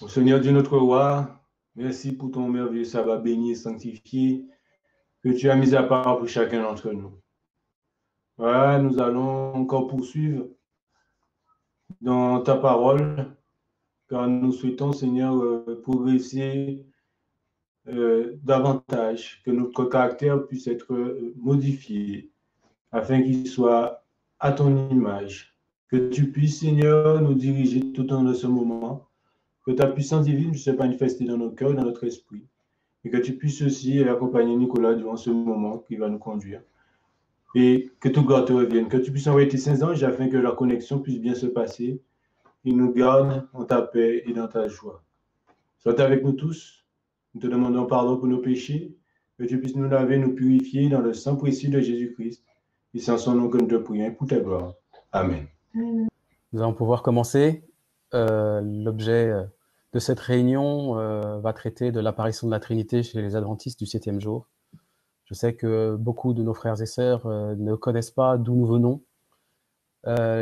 Seigneur Dieu notre roi, merci pour ton merveilleux sabbat béni et sanctifié que tu as mis à part pour chacun d'entre nous. Voilà, nous allons encore poursuivre dans ta parole, car nous souhaitons, Seigneur, progresser davantage, que notre caractère puisse être modifié, afin qu'il soit à ton image. Que tu puisses, Seigneur, nous diriger tout au long de ce moment, que ta puissance divine puisse se manifester dans nos cœurs, dans notre esprit, et que tu puisses aussi accompagner Nicolas durant ce moment qui va nous conduire. Et que tout gloire te revienne, que tu puisses envoyer tes saints anges afin que la connexion puisse bien se passer. Et nous garde en ta paix et dans ta joie. Sois avec nous tous. Nous te demandons pardon pour nos péchés, que tu puisses nous laver, nous purifier dans le sang précieux de Jésus-Christ. Et c'est en son nom que nous te prions pour ta gloire. Amen. Nous allons pouvoir commencer. L'objet de cette réunion va traiter de l'apparition de la Trinité chez les adventistes du 7e jour. Je sais que beaucoup de nos frères et sœurs ne connaissent pas d'où nous venons,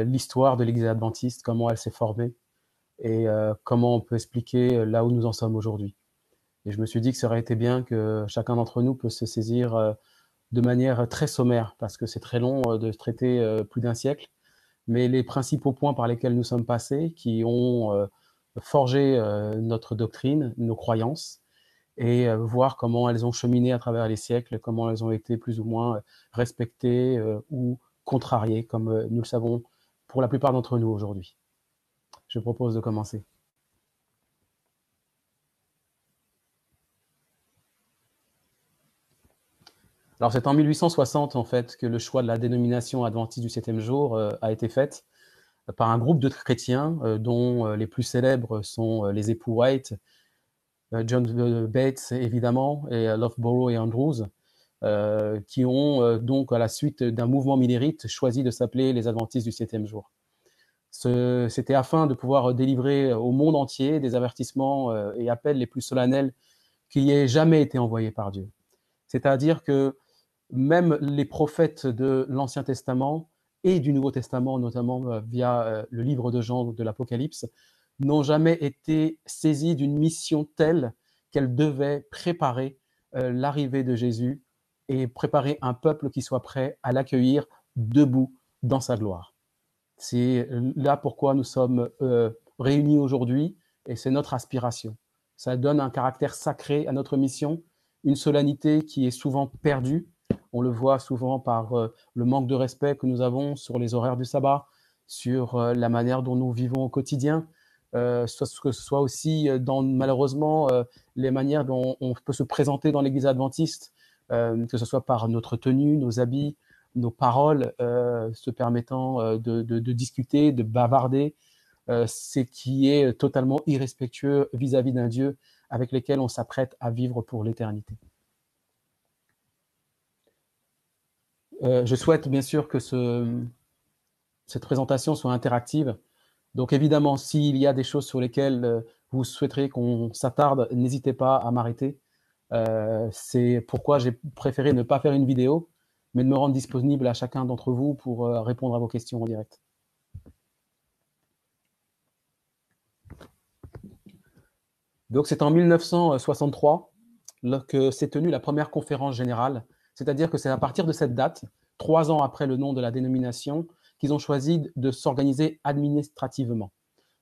l'histoire de l'Église adventiste, comment elle s'est formée et comment on peut expliquer là où nous en sommes aujourd'hui. Et je me suis dit que ça aurait été bien que chacun d'entre nous peut se saisir de manière très sommaire, parce que c'est très long de traiter plus d'un siècle, mais les principaux points par lesquels nous sommes passés, qui ont forgé notre doctrine, nos croyances, et voir comment elles ont cheminé à travers les siècles, comment elles ont été plus ou moins respectées ou contrariées, comme nous le savons pour la plupart d'entre nous aujourd'hui. Je propose de commencer. Alors c'est en 1860 en fait que le choix de la dénomination adventiste du 7e jour a été fait par un groupe de chrétiens dont les plus célèbres sont les époux White, John Bates évidemment, et Loughborough et Andrews, qui ont donc à la suite d'un mouvement minnérite choisi de s'appeler les adventistes du 7e jour. C'était afin de pouvoir délivrer au monde entier des avertissements et appels les plus solennels qui y aient jamais été envoyés par Dieu. C'est-à-dire que même les prophètes de l'Ancien Testament et du Nouveau Testament, notamment via le livre de Jean de l'Apocalypse, n'ont jamais été saisis d'une mission telle qu'elle devait préparer l'arrivée de Jésus et préparer un peuple qui soit prêt à l'accueillir debout dans sa gloire. C'est là pourquoi nous sommes réunis aujourd'hui et c'est notre aspiration. Ça donne un caractère sacré à notre mission, une solennité qui est souvent perdue. On le voit souvent par le manque de respect que nous avons sur les horaires du sabbat, sur la manière dont nous vivons au quotidien, que ce soit aussi dans malheureusement les manières dont on peut se présenter dans l'Église adventiste, que ce soit par notre tenue, nos habits, nos paroles, se permettant de discuter, de bavarder, c'est qui est totalement irrespectueux vis-à-vis d'un Dieu avec lequel on s'apprête à vivre pour l'éternité. Je souhaite bien sûr que cette présentation soit interactive. Donc évidemment, s'il y a des choses sur lesquelles vous souhaiterez qu'on s'attarde, n'hésitez pas à m'arrêter. C'est pourquoi j'ai préféré ne pas faire une vidéo, mais de me rendre disponible à chacun d'entre vous pour répondre à vos questions en direct. Donc c'est en 1963 que s'est tenue la première conférence générale, c'est-à-dire que c'est à partir de cette date, 3 ans après le nom de la dénomination, qu'ils ont choisi de s'organiser administrativement.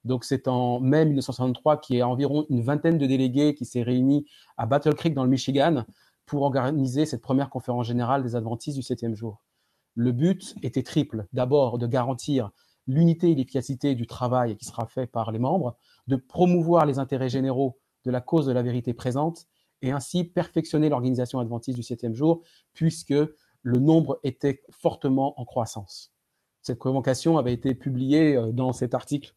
Donc c'est en mai 1963 qu'il y a environ une vingtaine de délégués qui s'est réunis à Battle Creek dans le Michigan pour organiser cette première conférence générale des adventistes du 7e jour. Le but était triple. D'abord, de garantir l'unité et l'efficacité du travail qui sera fait par les membres, de promouvoir les intérêts généraux de la cause de la vérité présente et ainsi perfectionner l'organisation adventiste du 7e jour puisque le nombre était fortement en croissance. Cette convocation avait été publiée dans cet article,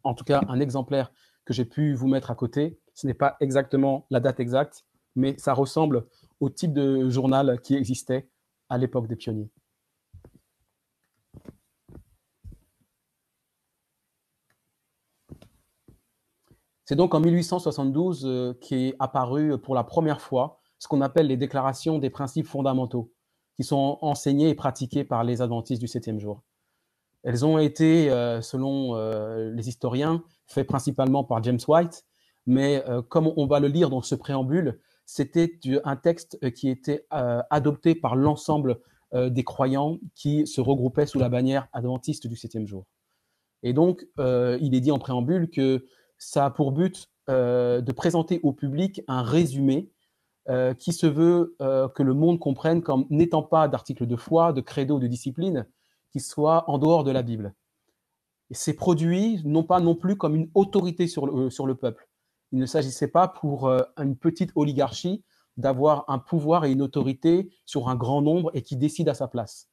en tout cas un exemplaire que j'ai pu vous mettre à côté. Ce n'est pas exactement la date exacte, mais ça ressemble au type de journal qui existait à l'époque des pionniers. C'est donc en 1872 qu'est apparu pour la première fois ce qu'on appelle les déclarations des principes fondamentaux, qui sont enseignés et pratiqués par les adventistes du 7e jour. Elles ont été, selon les historiens, faites principalement par James White, mais comme on va le lire dans ce préambule, c'était un texte qui était adopté par l'ensemble des croyants qui se regroupaient sous la bannière adventiste du septième jour. Et donc, il est dit en préambule que ça a pour but de présenter au public un résumé qui se veut que le monde comprenne comme n'étant pas d'articles de foi, de credo, de discipline, qui soit en dehors de la Bible. Et c'est produit non pas non plus comme une autorité sur le peuple. Il ne s'agissait pas pour une petite oligarchie d'avoir un pouvoir et une autorité sur un grand nombre et qui décide à sa place.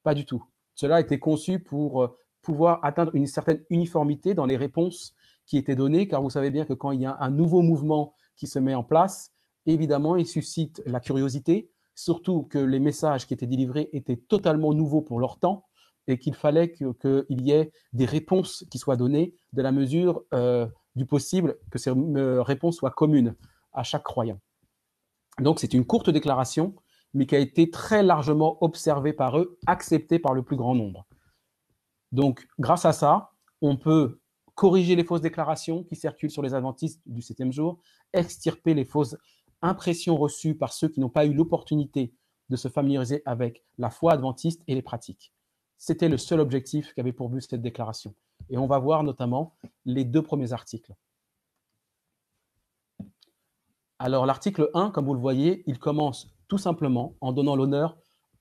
Pas du tout. Cela a été conçu pour pouvoir atteindre une certaine uniformité dans les réponses qui étaient données, car vous savez bien que quand il y a un nouveau mouvement qui se met en place, évidemment, il suscite la curiosité, surtout que les messages qui étaient délivrés étaient totalement nouveaux pour leur temps et qu'il fallait qu'il y ait des réponses qui soient données de la mesure du possible, que ces réponses soient communes à chaque croyant. Donc, c'est une courte déclaration, mais qui a été très largement observée par eux, acceptée par le plus grand nombre. Donc, grâce à ça, on peut corriger les fausses déclarations qui circulent sur les adventistes du septième jour, extirper les fausses impressions reçues par ceux qui n'ont pas eu l'opportunité de se familiariser avec la foi adventiste et les pratiques. C'était le seul objectif qu'avait pour but cette déclaration. Et on va voir notamment les deux premiers articles. Alors, l'article 1, comme vous le voyez, il commence tout simplement en donnant l'honneur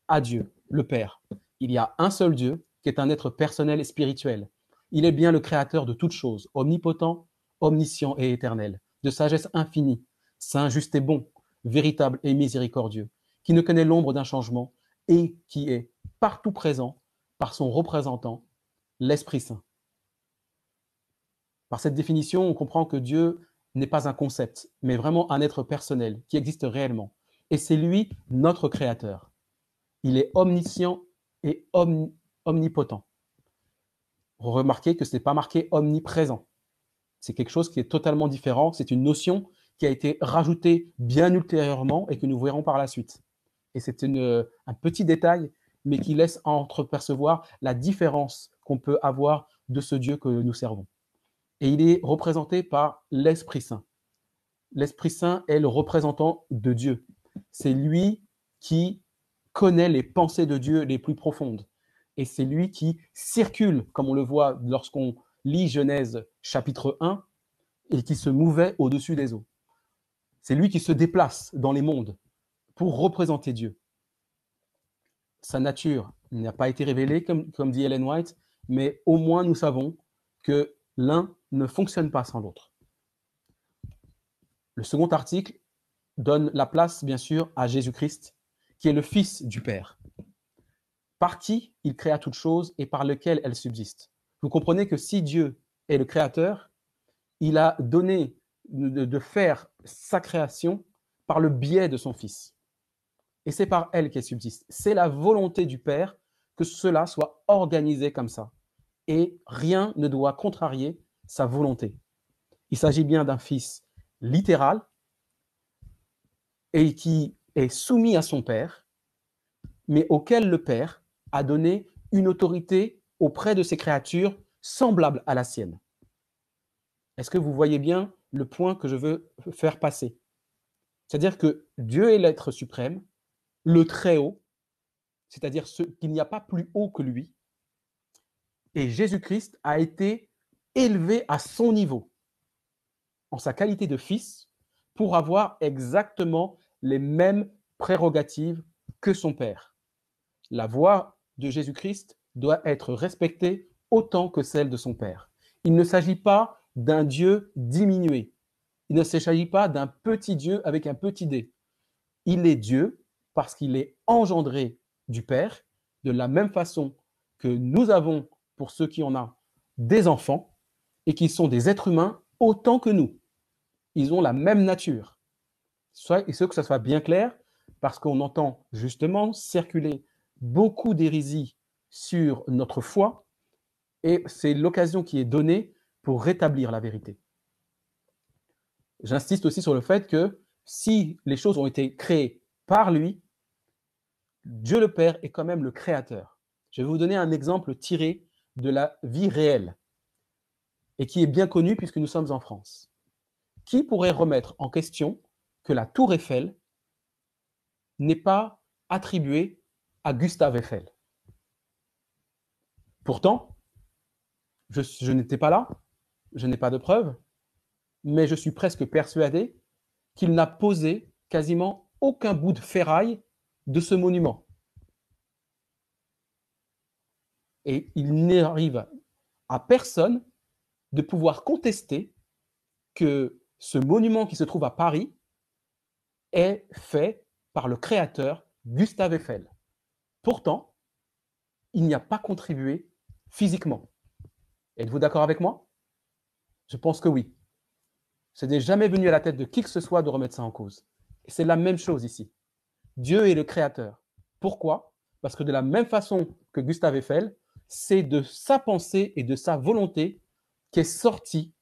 à Dieu, le Père. Il y a un seul Dieu qui est un être personnel et spirituel. Il est bien le créateur de toutes choses, omnipotent, omniscient et éternel, de sagesse infinie, saint, juste et bon, véritable et miséricordieux, qui ne connaît l'ombre d'un changement et qui est partout présent par son représentant, l'Esprit Saint. Par cette définition, on comprend que Dieu n'est pas un concept, mais vraiment un être personnel qui existe réellement. Et c'est lui, notre créateur. Il est omniscient et omnipotent. Remarquez que ce n'est pas marqué omniprésent. C'est quelque chose qui est totalement différent. C'est une notion qui a été rajoutée bien ultérieurement et que nous verrons par la suite. Et c'est un petit détail, mais qui laisse entrepercevoir la différence qu'on peut avoir de ce Dieu que nous servons. Et il est représenté par l'Esprit Saint. L'Esprit Saint est le représentant de Dieu. C'est lui qui connaît les pensées de Dieu les plus profondes. Et c'est lui qui circule, comme on le voit lorsqu'on lit Genèse chapitre 1, et qui se mouvait au-dessus des eaux. C'est lui qui se déplace dans les mondes pour représenter Dieu. Sa nature n'a pas été révélée, comme dit Ellen White, mais au moins nous savons que l'un ne fonctionne pas sans l'autre. Le second article donne la place, bien sûr, à Jésus-Christ, qui est le Fils du Père, par qui il créa toutes choses et par lequel elles subsistent. Vous comprenez que si Dieu est le Créateur, il a donné de faire sa création par le biais de son Fils. Et c'est par elle qu'elle subsiste. C'est la volonté du Père que cela soit organisé comme ça. Et rien ne doit contrarier sa volonté. Il s'agit bien d'un Fils littéral et qui est soumis à son Père, mais auquel le Père a donné une autorité auprès de ses créatures semblable à la sienne. Est-ce que vous voyez bien le point que je veux faire passer? C'est-à-dire que Dieu est l'être suprême, le Très-Haut, c'est-à-dire qu'il n'y a pas plus haut que lui, et Jésus-Christ a été élevé à son niveau, en sa qualité de fils, pour avoir exactement les mêmes prérogatives que son Père. La voix de Jésus-Christ doit être respectée autant que celle de son Père. Il ne s'agit pas d'un Dieu diminué. Il ne s'agit pas d'un petit Dieu avec un petit d. Il est Dieu parce qu'il est engendré du Père, de la même façon que nous avons, pour ceux qui en ont, des enfants et qui sont des êtres humains autant que nous. Ils ont la même nature. Il faut que ça soit bien clair, parce qu'on entend justement circuler beaucoup d'hérésies sur notre foi, et c'est l'occasion qui est donnée pour rétablir la vérité. J'insiste aussi sur le fait que si les choses ont été créées par lui, Dieu le Père est quand même le créateur. Je vais vous donner un exemple tiré de la vie réelle et qui est bien connu puisque nous sommes en France. Qui pourrait remettre en question que la tour Eiffel n'est pas attribuée à Gustave Eiffel? Pourtant, je n'étais pas là, je n'ai pas de preuves, mais je suis presque persuadé qu'il n'a posé quasiment aucun bout de ferraille de ce monument. Et il n'arrive à personne de pouvoir contester que ce monument qui se trouve à Paris est fait par le créateur Gustave Eiffel. Pourtant, il n'y a pas contribué physiquement. Êtes-vous d'accord avec moi? Je pense que oui. Ce n'est jamais venu à la tête de qui que ce soit de remettre ça en cause. Et c'est la même chose ici. Dieu est le créateur. Pourquoi? Parce que de la même façon que Gustave Eiffel, c'est de sa pensée et de sa volonté qu'est sorti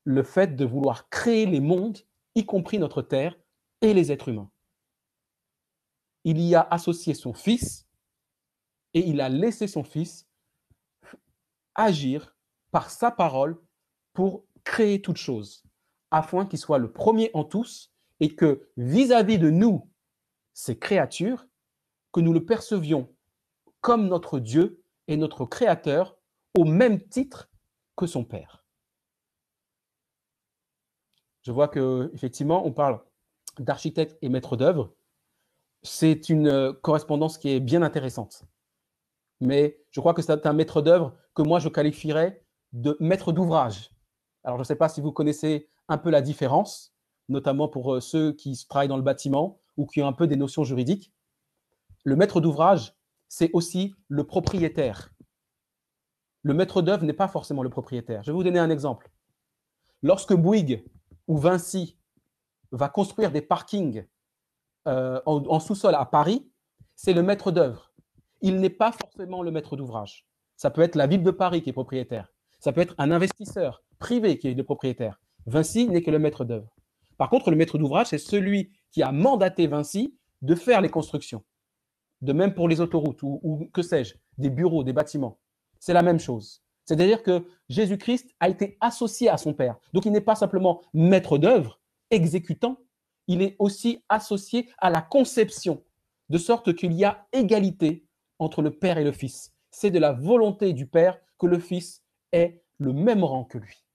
le fait de vouloir créer les mondes, y compris notre Terre et les êtres humains. Il y a associé son Fils et il a laissé son Fils agir par sa parole pour créer toute chose, afin qu'il soit le premier en tous et que vis-à-vis de nous, ces créatures, que nous le percevions comme notre Dieu et notre Créateur au même titre que son Père. Je vois qu'effectivement, on parle d'architecte et maître d'œuvre. C'est une correspondance qui est bien intéressante. Mais je crois que c'est un maître d'œuvre que moi, je qualifierais de maître d'ouvrage. Alors, je ne sais pas si vous connaissez un peu la différence, notamment pour ceux qui travaillent dans le bâtiment ou qui ont un peu des notions juridiques. Le maître d'ouvrage, c'est aussi le propriétaire. Le maître d'œuvre n'est pas forcément le propriétaire. Je vais vous donner un exemple. Lorsque Bouygues ou Vinci va construire des parkings en sous-sol à Paris, c'est le maître d'œuvre. Il n'est pas forcément le maître d'ouvrage. Ça peut être la ville de Paris qui est propriétaire. Ça peut être un investisseur privé qui est le propriétaire. Vinci n'est que le maître d'œuvre. Par contre, le maître d'ouvrage, c'est celui qui a mandaté Vinci de faire les constructions. De même pour les autoroutes ou que sais-je, des bureaux, des bâtiments. C'est la même chose. C'est-à-dire que Jésus-Christ a été associé à son Père. Donc, il n'est pas simplement maître d'œuvre, exécutant, il est aussi associé à la conception, de sorte qu'il y a égalité entre le Père et le Fils. C'est de la volonté du Père que le Fils ait le même rang que lui.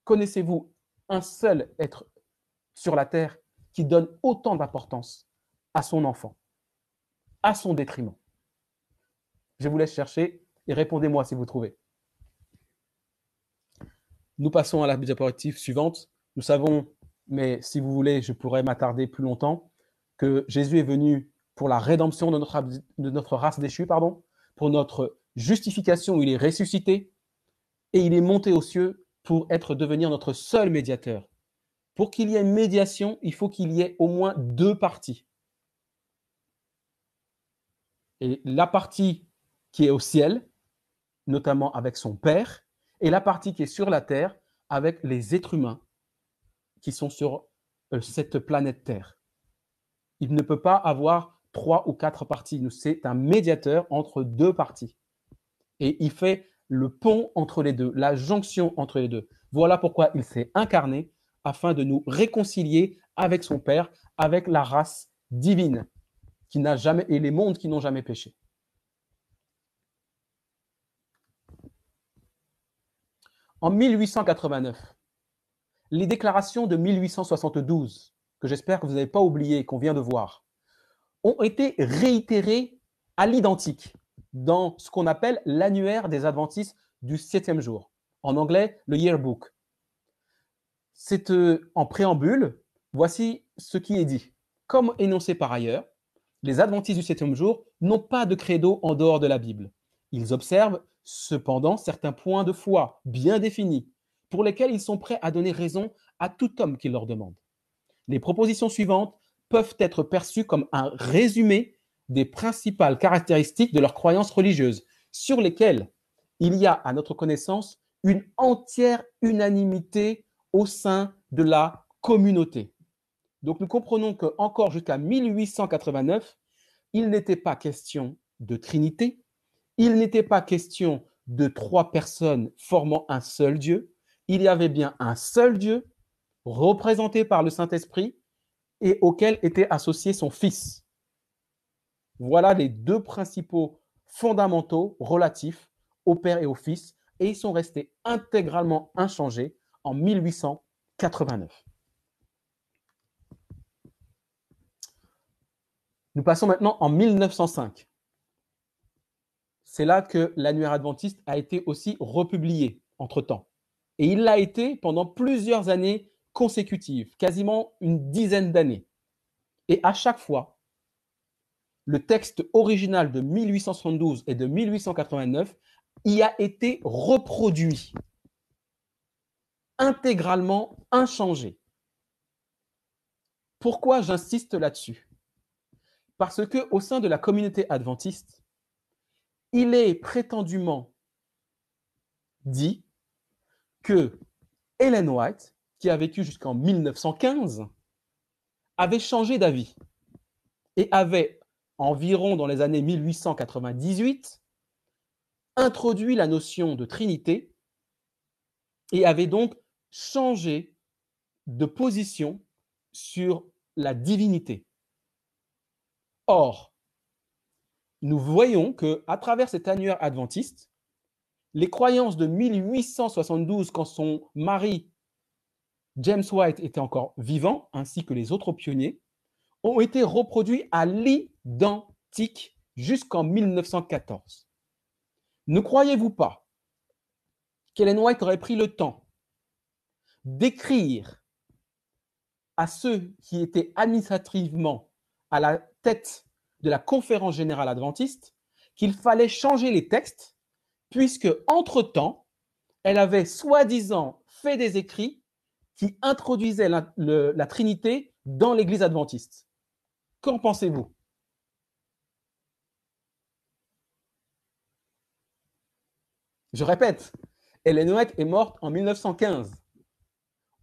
Connaissez-vous un seul être sur la terre qui donne autant d'importance à son enfant, à son détriment? Je vous laisse chercher et répondez-moi si vous trouvez. Nous passons à la diapositive suivante. Nous savons, mais si vous voulez, je pourrais m'attarder plus longtemps, que Jésus est venu pour la rédemption de notre race déchue, pour notre justification, il est ressuscité et il est monté aux cieux pour devenir notre seul médiateur. Pour qu'il y ait une médiation, il faut qu'il y ait au moins deux parties. Et la partie qui est au ciel, notamment avec son Père, et la partie qui est sur la terre avec les êtres humains qui sont sur cette planète Terre. Il ne peut pas avoir 3 ou 4 parties. C'est un médiateur entre deux parties. Et il fait le pont entre les deux, la jonction entre les deux. Voilà pourquoi il s'est incarné afin de nous réconcilier avec son Père, avec la race divine qui n'a jamais, et les mondes qui n'ont jamais péché. En 1889, les déclarations de 1872, que j'espère que vous n'avez pas oubliées et qu'on vient de voir, ont été réitérées à l'identique dans ce qu'on appelle l'annuaire des adventistes du 7e jour. En anglais, le yearbook. C'est en préambule, voici ce qui est dit. Comme énoncé par ailleurs, les adventistes du 7e jour n'ont pas de credo en dehors de la Bible. Ils observent cependant certains points de foi bien définis, pour lesquels ils sont prêts à donner raison à tout homme qui leur demande. Les propositions suivantes peuvent être perçues comme un résumé des principales caractéristiques de leurs croyances religieuses, sur lesquelles il y a, à notre connaissance, une entière unanimité au sein de la communauté. Donc nous comprenons qu'encore jusqu'à 1889, il n'était pas question de Trinité, il n'était pas question de trois personnes formant un seul Dieu. Il y avait bien un seul Dieu, représenté par le Saint-Esprit, et auquel était associé son Fils. Voilà les deux principaux fondamentaux relatifs au Père et au Fils, et ils sont restés intégralement inchangés en 1889. Nous passons maintenant en 1905. C'est là que l'annuaire adventiste a été aussi republié entre-temps. Et il l'a été pendant plusieurs années consécutives, quasiment une dizaine d'années. Et à chaque fois, le texte original de 1872 et de 1889 y a été reproduit, intégralement inchangé. Pourquoi j'insiste là-dessus? Parce qu'au sein de la communauté adventiste, il est prétendument dit que Ellen White, qui a vécu jusqu'en 1915, avait changé d'avis et avait, environ dans les années 1898, introduit la notion de Trinité et avait donc changé de position sur la divinité. Or, nous voyons qu'à travers cet annuaire adventiste, les croyances de 1872, quand son mari James White était encore vivant, ainsi que les autres pionniers, ont été reproduits à l'identique jusqu'en 1914. Ne croyez-vous pas qu'Ellen White aurait pris le temps d'écrire à ceux qui étaient administrativement à la tête de la conférence générale adventiste qu'il fallait changer les textes, puisque, entre-temps, elle avait soi-disant fait des écrits qui introduisaient la Trinité dans l'Église adventiste. Qu'en pensez-vous? Je répète, Ellen White est morte en 1915.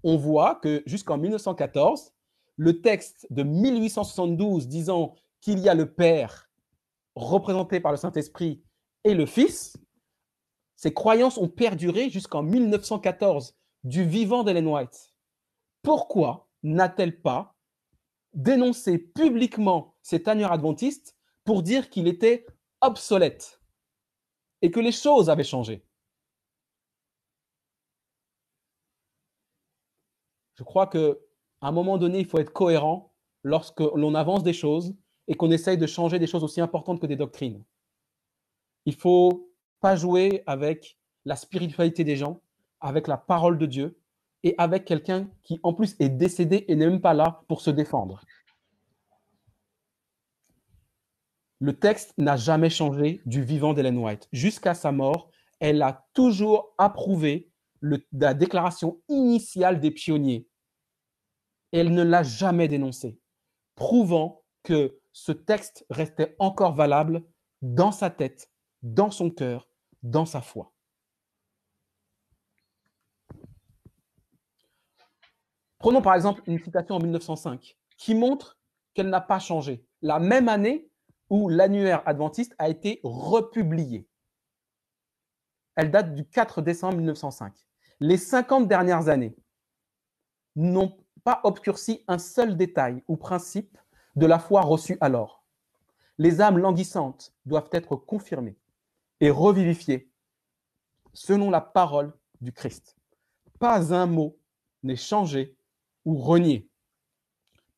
On voit que jusqu'en 1914, le texte de 1872 disant qu'il y a le Père représenté par le Saint-Esprit et le Fils, ces croyances ont perduré jusqu'en 1914 du vivant d'Ellen White. Pourquoi n'a-t-elle pas dénoncé publiquement cet annuaire adventiste pour dire qu'il était obsolète et que les choses avaient changé? Je crois qu'à un moment donné, il faut être cohérent lorsque l'on avance des choses et qu'on essaye de changer des choses aussi importantes que des doctrines. Il ne faut pas jouer avec la spiritualité des gens, avec la parole de Dieu et avec quelqu'un qui, en plus, est décédé et n'est même pas là pour se défendre. Le texte n'a jamais changé du vivant d'Ellen White. Jusqu'à sa mort, elle a toujours approuvé la déclaration initiale des pionniers. Elle ne l'a jamais dénoncé, prouvant que ce texte restait encore valable dans sa tête, dans son cœur, dans sa foi. Prenons par exemple une citation en 1905 qui montre qu'elle n'a pas changé. La même année où l'annuaire adventiste a été republié. Elle date du 4 décembre 1905. Les 50 dernières années n'ont pas obscurci un seul détail ou principe de la foi reçue alors. Les âmes languissantes doivent être confirmées et revivifiées selon la parole du Christ. Pas un mot n'est changé ou renié.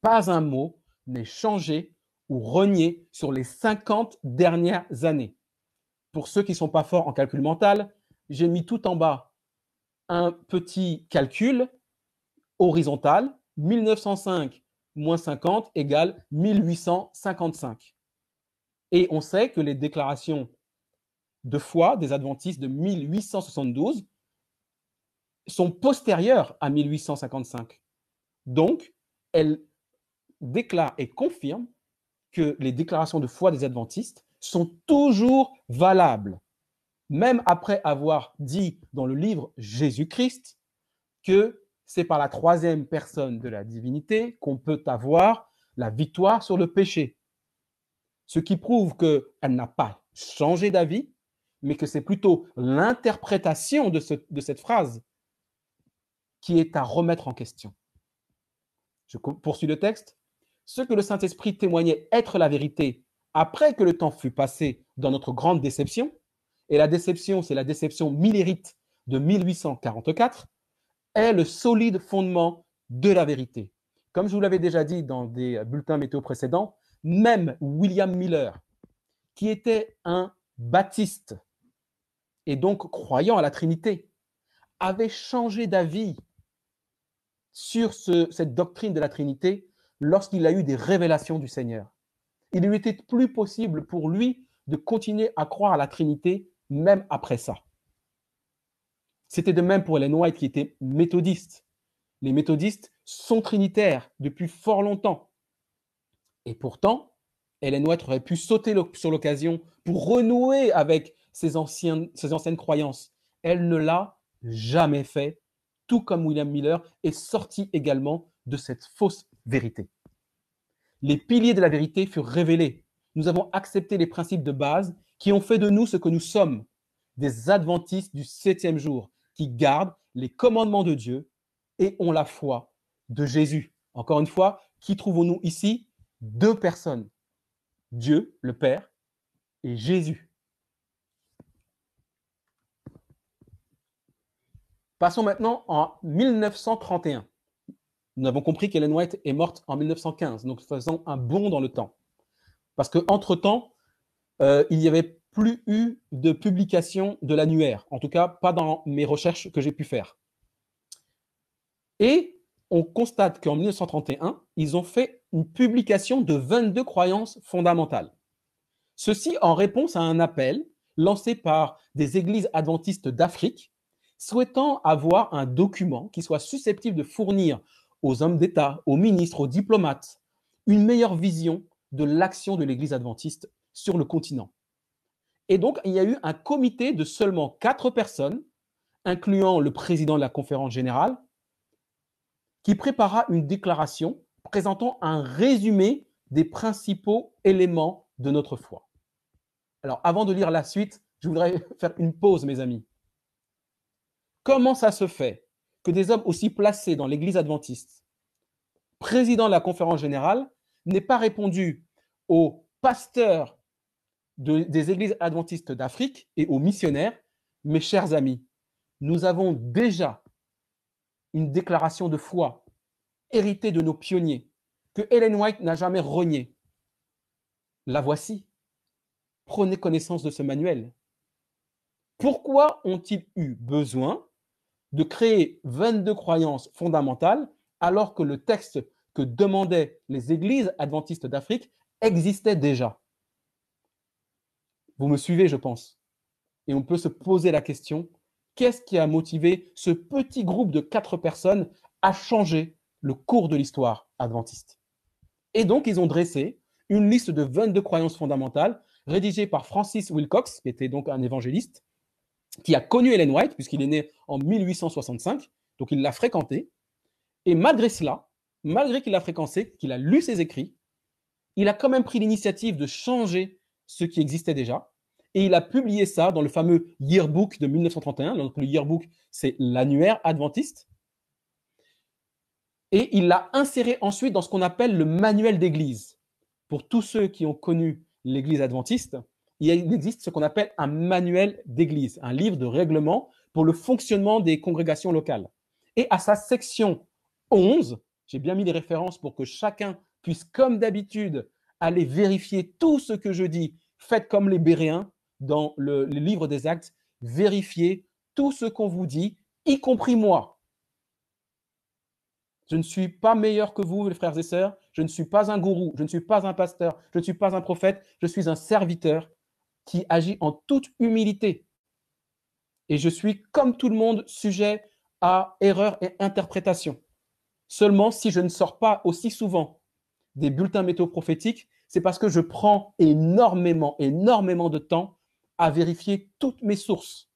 Pas un mot n'est changé ou renié sur les 50 dernières années. Pour ceux qui ne sont pas forts en calcul mental, j'ai mis tout en bas un petit calcul horizontal, 1905 moins 50 égale 1855. Et on sait que les déclarations de foi des adventistes de 1872 sont postérieures à 1855. Donc, elles déclarent et confirment que les déclarations de foi des adventistes sont toujours valables, même après avoir dit dans le livre Jésus-Christ que c'est par la troisième personne de la divinité qu'on peut avoir la victoire sur le péché. Ce qui prouve qu'elle n'a pas changé d'avis, mais que c'est plutôt l'interprétation de cette phrase qui est à remettre en question. Je poursuis le texte. Ce que le Saint-Esprit témoignait être la vérité après que le temps fut passé dans notre grande déception, et la déception, c'est la déception millérite de 1844, est le solide fondement de la vérité. Comme je vous l'avais déjà dit dans des bulletins météo précédents, même William Miller, qui était un baptiste et donc croyant à la Trinité, avait changé d'avis sur cette doctrine de la Trinité lorsqu'il a eu des révélations du Seigneur. Il ne lui était plus possible pour lui de continuer à croire à la Trinité même après ça. C'était de même pour Ellen White qui était méthodiste. Les méthodistes sont trinitaires depuis fort longtemps. Et pourtant, Ellen White aurait pu sauter sur l'occasion pour renouer avec ses anciennes croyances. Elle ne l'a jamais fait, tout comme William Miller est sorti également de cette fausse vérité. Les piliers de la vérité furent révélés. Nous avons accepté les principes de base qui ont fait de nous ce que nous sommes, des adventistes du 7e jour, qui gardent les commandements de Dieu et ont la foi de Jésus. Encore une fois, qui trouvons-nous ici? Deux personnes, Dieu, le Père, et Jésus. Passons maintenant en 1931. Nous avons compris qu'Ellen White est morte en 1915, donc faisons un bond dans le temps. Parce qu'entre-temps, il n'y avait plus eu de publication de l'annuaire, en tout cas pas dans mes recherches que j'ai pu faire. Et on constate qu'en 1931, ils ont fait une publication de 22 croyances fondamentales. Ceci en réponse à un appel lancé par des églises adventistes d'Afrique, souhaitant avoir un document qui soit susceptible de fournir aux hommes d'État, aux ministres, aux diplomates, une meilleure vision de l'action de l'église adventiste sur le continent. Et donc, il y a eu un comité de seulement 4 personnes, incluant le président de la conférence générale, qui prépara une déclaration présentant un résumé des principaux éléments de notre foi. Alors, avant de lire la suite, je voudrais faire une pause, mes amis. Comment ça se fait que des hommes aussi placés dans l'église adventiste, président de la conférence générale, n'aient pas répondu aux pasteurs des églises adventistes d'Afrique et aux missionnaires? Mes chers amis, nous avons déjà une déclaration de foi héritée de nos pionniers que Ellen White n'a jamais reniée. La voici. Prenez connaissance de ce manuel. Pourquoi ont-ils eu besoin de créer 22 croyances fondamentales alors que le texte que demandaient les églises adventistes d'Afrique existait déjà? Vous me suivez, je pense. Et on peut se poser la question, qu'est-ce qui a motivé ce petit groupe de 4 personnes à changer le cours de l'histoire adventiste? Et donc, ils ont dressé une liste de 22 croyances fondamentales rédigée par Francis Wilcox, qui était donc un évangéliste, qui a connu Ellen White, puisqu'il est né en 1865, donc il l'a fréquenté. Et malgré cela, malgré qu'il l'a fréquenté, qu'il a lu ses écrits, il a quand même pris l'initiative de changer ce qui existait déjà. Et il a publié ça dans le fameux Yearbook de 1931. Donc, le Yearbook, c'est l'annuaire adventiste. Et il l'a inséré ensuite dans ce qu'on appelle le manuel d'église. Pour tous ceux qui ont connu l'église adventiste, il existe ce qu'on appelle un manuel d'église, un livre de règlement pour le fonctionnement des congrégations locales. Et à sa section 11, j'ai bien mis les références pour que chacun puisse, comme d'habitude, aller vérifier tout ce que je dis. Faites comme les Béréens dans le livre des Actes, vérifiez tout ce qu'on vous dit, y compris moi. Je ne suis pas meilleur que vous, les frères et sœurs. Je ne suis pas un gourou, je ne suis pas un pasteur, je ne suis pas un prophète. Je suis un serviteur qui agit en toute humilité. Et je suis, comme tout le monde, sujet à erreurs et interprétations. Seulement, si je ne sors pas aussi souvent des bulletins météo prophétiques, c'est parce que je prends énormément de temps à vérifier toutes mes sources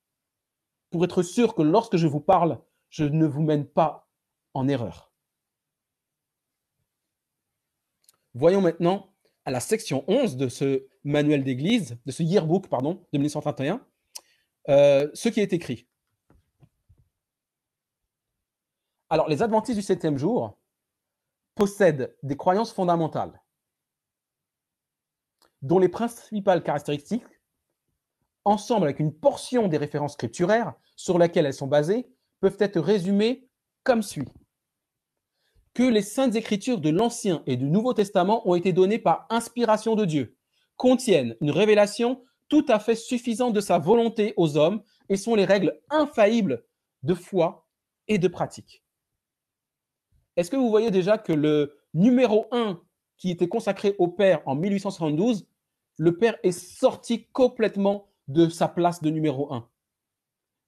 pour être sûr que lorsque je vous parle, je ne vous mène pas en erreur. Voyons maintenant à la section 11 de ce manuel d'église, de ce yearbook, de 1931, ce qui est écrit. Alors, les adventistes du 7e jour possèdent des croyances fondamentales dont les principales caractéristiques, ensemble avec une portion des références scripturaires sur lesquelles elles sont basées, peuvent être résumées comme suit. Que les saintes écritures de l'Ancien et du Nouveau Testament ont été données par inspiration de Dieu, contiennent une révélation tout à fait suffisante de sa volonté aux hommes et sont les règles infaillibles de foi et de pratique. Est-ce que vous voyez déjà que le numéro 1 qui était consacré au Père en 1872, le Père est sorti complètement de sa place de numéro 1.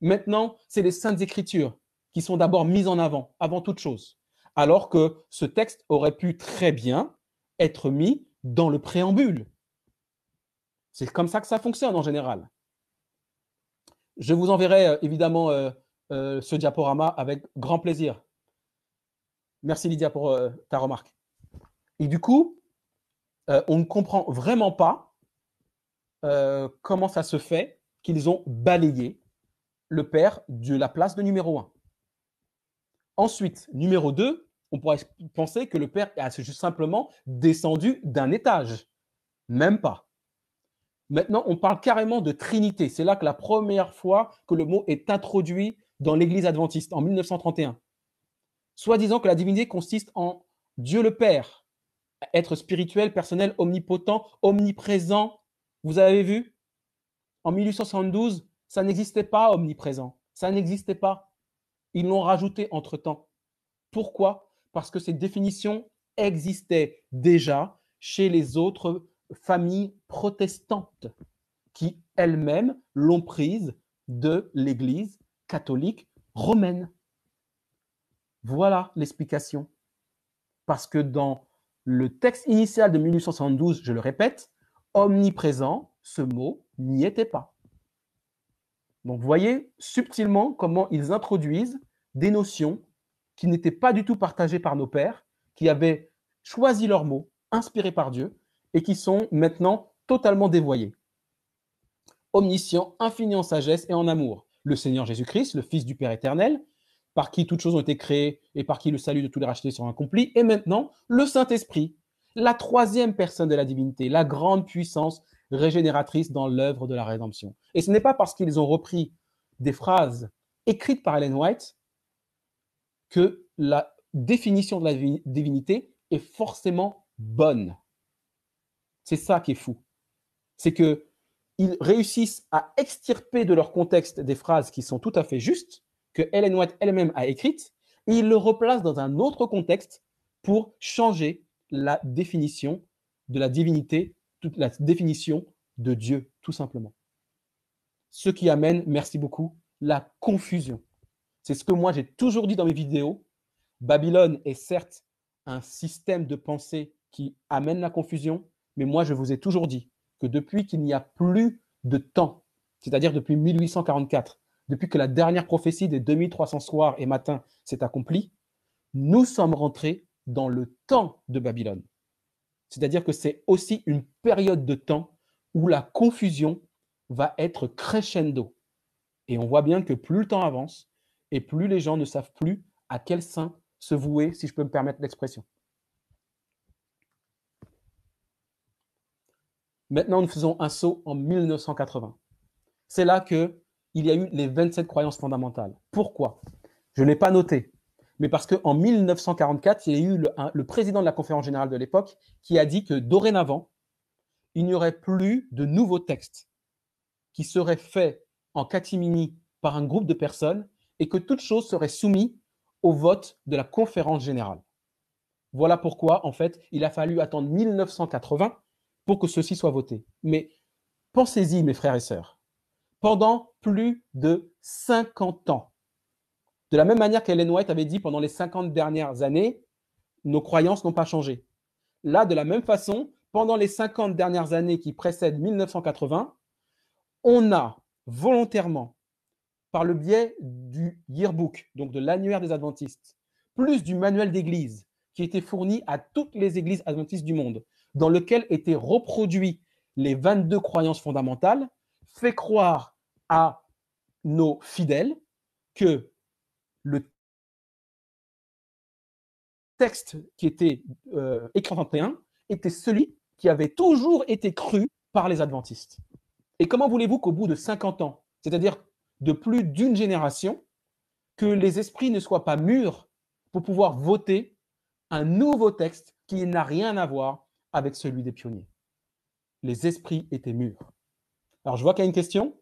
Maintenant, c'est les Saintes Écritures qui sont d'abord mises en avant toute chose. Alors que ce texte aurait pu très bien être mis dans le préambule. C'est comme ça que ça fonctionne en général. Je vous enverrai évidemment ce diaporama avec grand plaisir. Merci Lydia pour ta remarque. Et du coup, on ne comprend vraiment pas comment ça se fait qu'ils ont balayé le Père de la place de numéro 1. Ensuite, numéro 2, on pourrait penser que le Père est juste simplement descendu d'un étage. Même pas. Maintenant, on parle carrément de Trinité. C'est là que la première fois que le mot est introduit dans l'Église adventiste, en 1931. Soit disant que la divinité consiste en Dieu le Père, être spirituel, personnel, omnipotent, omniprésent. Vous avez vu? En 1872, ça n'existait pas, omniprésent. Ça n'existait pas. Ils l'ont rajouté entre-temps. Pourquoi? Parce que cette définition existait déjà chez les autres familles protestantes qui elles-mêmes l'ont prise de l'Église catholique romaine. Voilà l'explication. Parce que dans le texte initial de 1872, je le répète, omniprésent, ce mot n'y était pas. Donc, vous voyez subtilement comment ils introduisent des notions qui n'étaient pas du tout partagées par nos pères, qui avaient choisi leurs mots, inspirés par Dieu, et qui sont maintenant totalement dévoyés. Omniscient, infini en sagesse et en amour. Le Seigneur Jésus-Christ, le Fils du Père éternel, par qui toutes choses ont été créées et par qui le salut de tous les rachetés sera accompli, et maintenant le Saint-Esprit, la troisième personne de la divinité, la grande puissance régénératrice dans l'œuvre de la rédemption. Et ce n'est pas parce qu'ils ont repris des phrases écrites par Ellen White que la définition de la divinité est forcément bonne. C'est ça qui est fou. C'est qu'ils réussissent à extirper de leur contexte des phrases qui sont tout à fait justes, que Ellen White elle-même a écrites, et ils le replacent dans un autre contexte pour changer la définition de la divinité, toute la définition de Dieu, tout simplement. Ce qui amène, merci beaucoup, la confusion. C'est ce que moi j'ai toujours dit dans mes vidéos. Babylone est certes un système de pensée qui amène la confusion, mais moi je vous ai toujours dit que depuis qu'il n'y a plus de temps, c'est-à-dire depuis 1844, depuis que la dernière prophétie des 2300 soirs et matins s'est accomplie, nous sommes rentrés dans le temps de Babylone. C'est-à-dire que c'est aussi une période de temps où la confusion va être crescendo. Et on voit bien que plus le temps avance, et plus les gens ne savent plus à quel saint se vouer, si je peux me permettre l'expression. Maintenant, nous faisons un saut en 1980. C'est là qu'il y a eu les 27 croyances fondamentales. Pourquoi? Je ne l'ai pas noté, mais parce qu'en 1944, il y a eu le président de la conférence générale de l'époque qui a dit que dorénavant, il n'y aurait plus de nouveaux textes qui seraient faits en catimini par un groupe de personnes et que toute chose serait soumise au vote de la conférence générale. Voilà pourquoi, en fait, il a fallu attendre 1980 pour que ceci soit voté. Mais pensez-y, mes frères et sœurs, pendant plus de 50 ans, de la même manière qu'Ellen White avait dit pendant les 50 dernières années, nos croyances n'ont pas changé. Là, de la même façon, pendant les 50 dernières années qui précèdent 1980, on a volontairement, par le biais du yearbook, donc de l'annuaire des adventistes, plus du manuel d'église qui était fourni à toutes les églises adventistes du monde, dans lequel étaient reproduits les 22 croyances fondamentales, fait croire à nos fidèles que le texte qui était écrit en 21 était celui qui avait toujours été cru par les adventistes. Et comment voulez-vous qu'au bout de 50 ans, c'est-à-dire de plus d'une génération, que les esprits ne soient pas mûrs pour pouvoir voter un nouveau texte qui n'a rien à voir avec celui des pionniers? Les esprits étaient mûrs. Alors, je vois qu'il y a une question.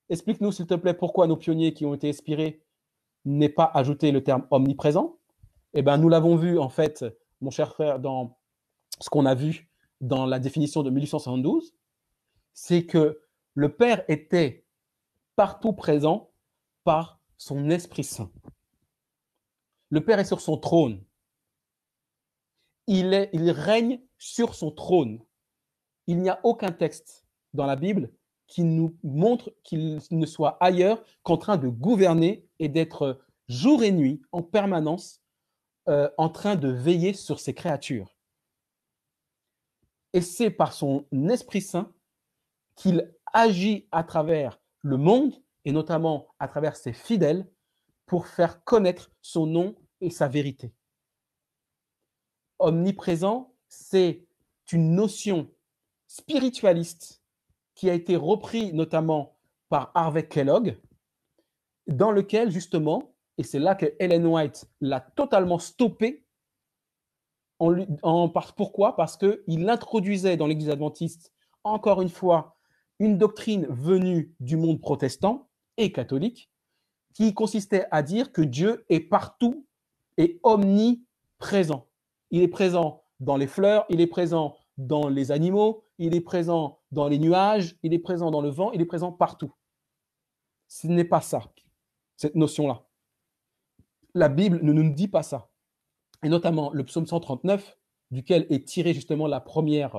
Explique-nous, s'il te plaît, pourquoi nos pionniers qui ont été inspirés n'aient pas ajouté le terme omniprésent. Eh bien, nous l'avons vu, en fait, mon cher frère, dans ce qu'on a vu dans la définition de 1872, c'est que le Père était partout présent par son Esprit Saint. Le Père est sur son trône. Il règne sur son trône. Il n'y a aucun texte dans la Bible qui nous montre qu'il ne soit ailleurs qu'en train de gouverner et d'être jour et nuit, en permanence, en train de veiller sur ses créatures. Et c'est par son Esprit Saint qu'il agit à travers le monde, et notamment à travers ses fidèles, pour faire connaître son nom et sa vérité. Omniprésent, c'est une notion spiritualiste qui a été reprise notamment par Harvey Kellogg, dans lequel justement, et c'est là que Ellen White l'a totalement stoppé, pourquoi? Parce qu'il introduisait dans l'Église adventiste, encore une fois, une doctrine venue du monde protestant et catholique, qui consistait à dire que Dieu est partout et omniprésent. Il est présent dans les fleurs, il est présent dans les animaux, il est présent dans les nuages, il est présent dans le vent, il est présent partout. Ce n'est pas ça, cette notion-là. La Bible ne nous dit pas ça. Et notamment le psaume 139, duquel est tirée justement la première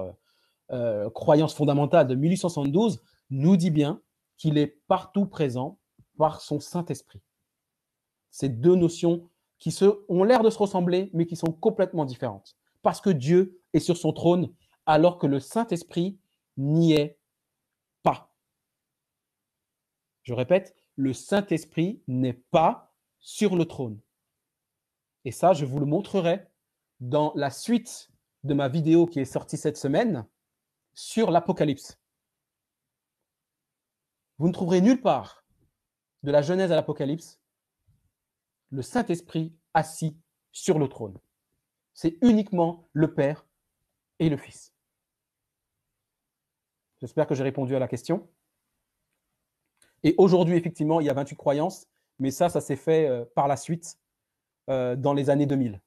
croyance fondamentale de 1872, nous dit bien qu'il est partout présent par son Saint-Esprit. Ces deux notions qui ont l'air de se ressembler, mais qui sont complètement différentes. Parce que Dieu est sur son trône, alors que le Saint-Esprit n'y est pas. Je répète, le Saint-Esprit n'est pas sur le trône. Et ça, je vous le montrerai dans la suite de ma vidéo qui est sortie cette semaine sur l'Apocalypse. Vous ne trouverez nulle part, de la Genèse à l'Apocalypse, le Saint-Esprit assis sur le trône. C'est uniquement le Père et le Fils. J'espère que j'ai répondu à la question. Et aujourd'hui, effectivement, il y a 28 croyances, mais ça s'est fait par la suite, dans les années 2000.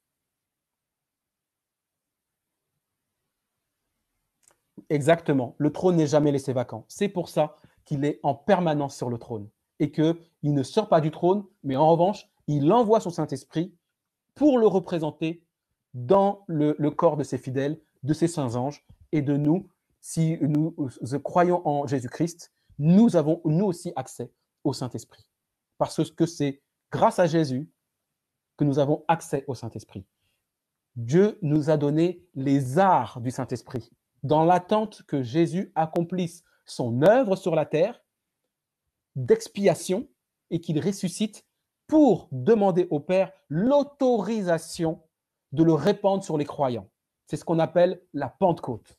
Exactement. Le trône n'est jamais laissé vacant. C'est pour ça qu'il est en permanence sur le trône et qu'il ne sort pas du trône, mais en revanche, il envoie son Saint-Esprit pour le représenter dans le corps de ses fidèles, de ses saints anges et de nous. Si nous croyons en Jésus-Christ, nous avons nous aussi accès au Saint-Esprit. Parce que c'est grâce à Jésus que nous avons accès au Saint-Esprit. Dieu nous a donné les arts du Saint-Esprit, dans l'attente que Jésus accomplisse son œuvre sur la terre d'expiation et qu'il ressuscite pour demander au Père l'autorisation de le répandre sur les croyants. C'est ce qu'on appelle la Pentecôte.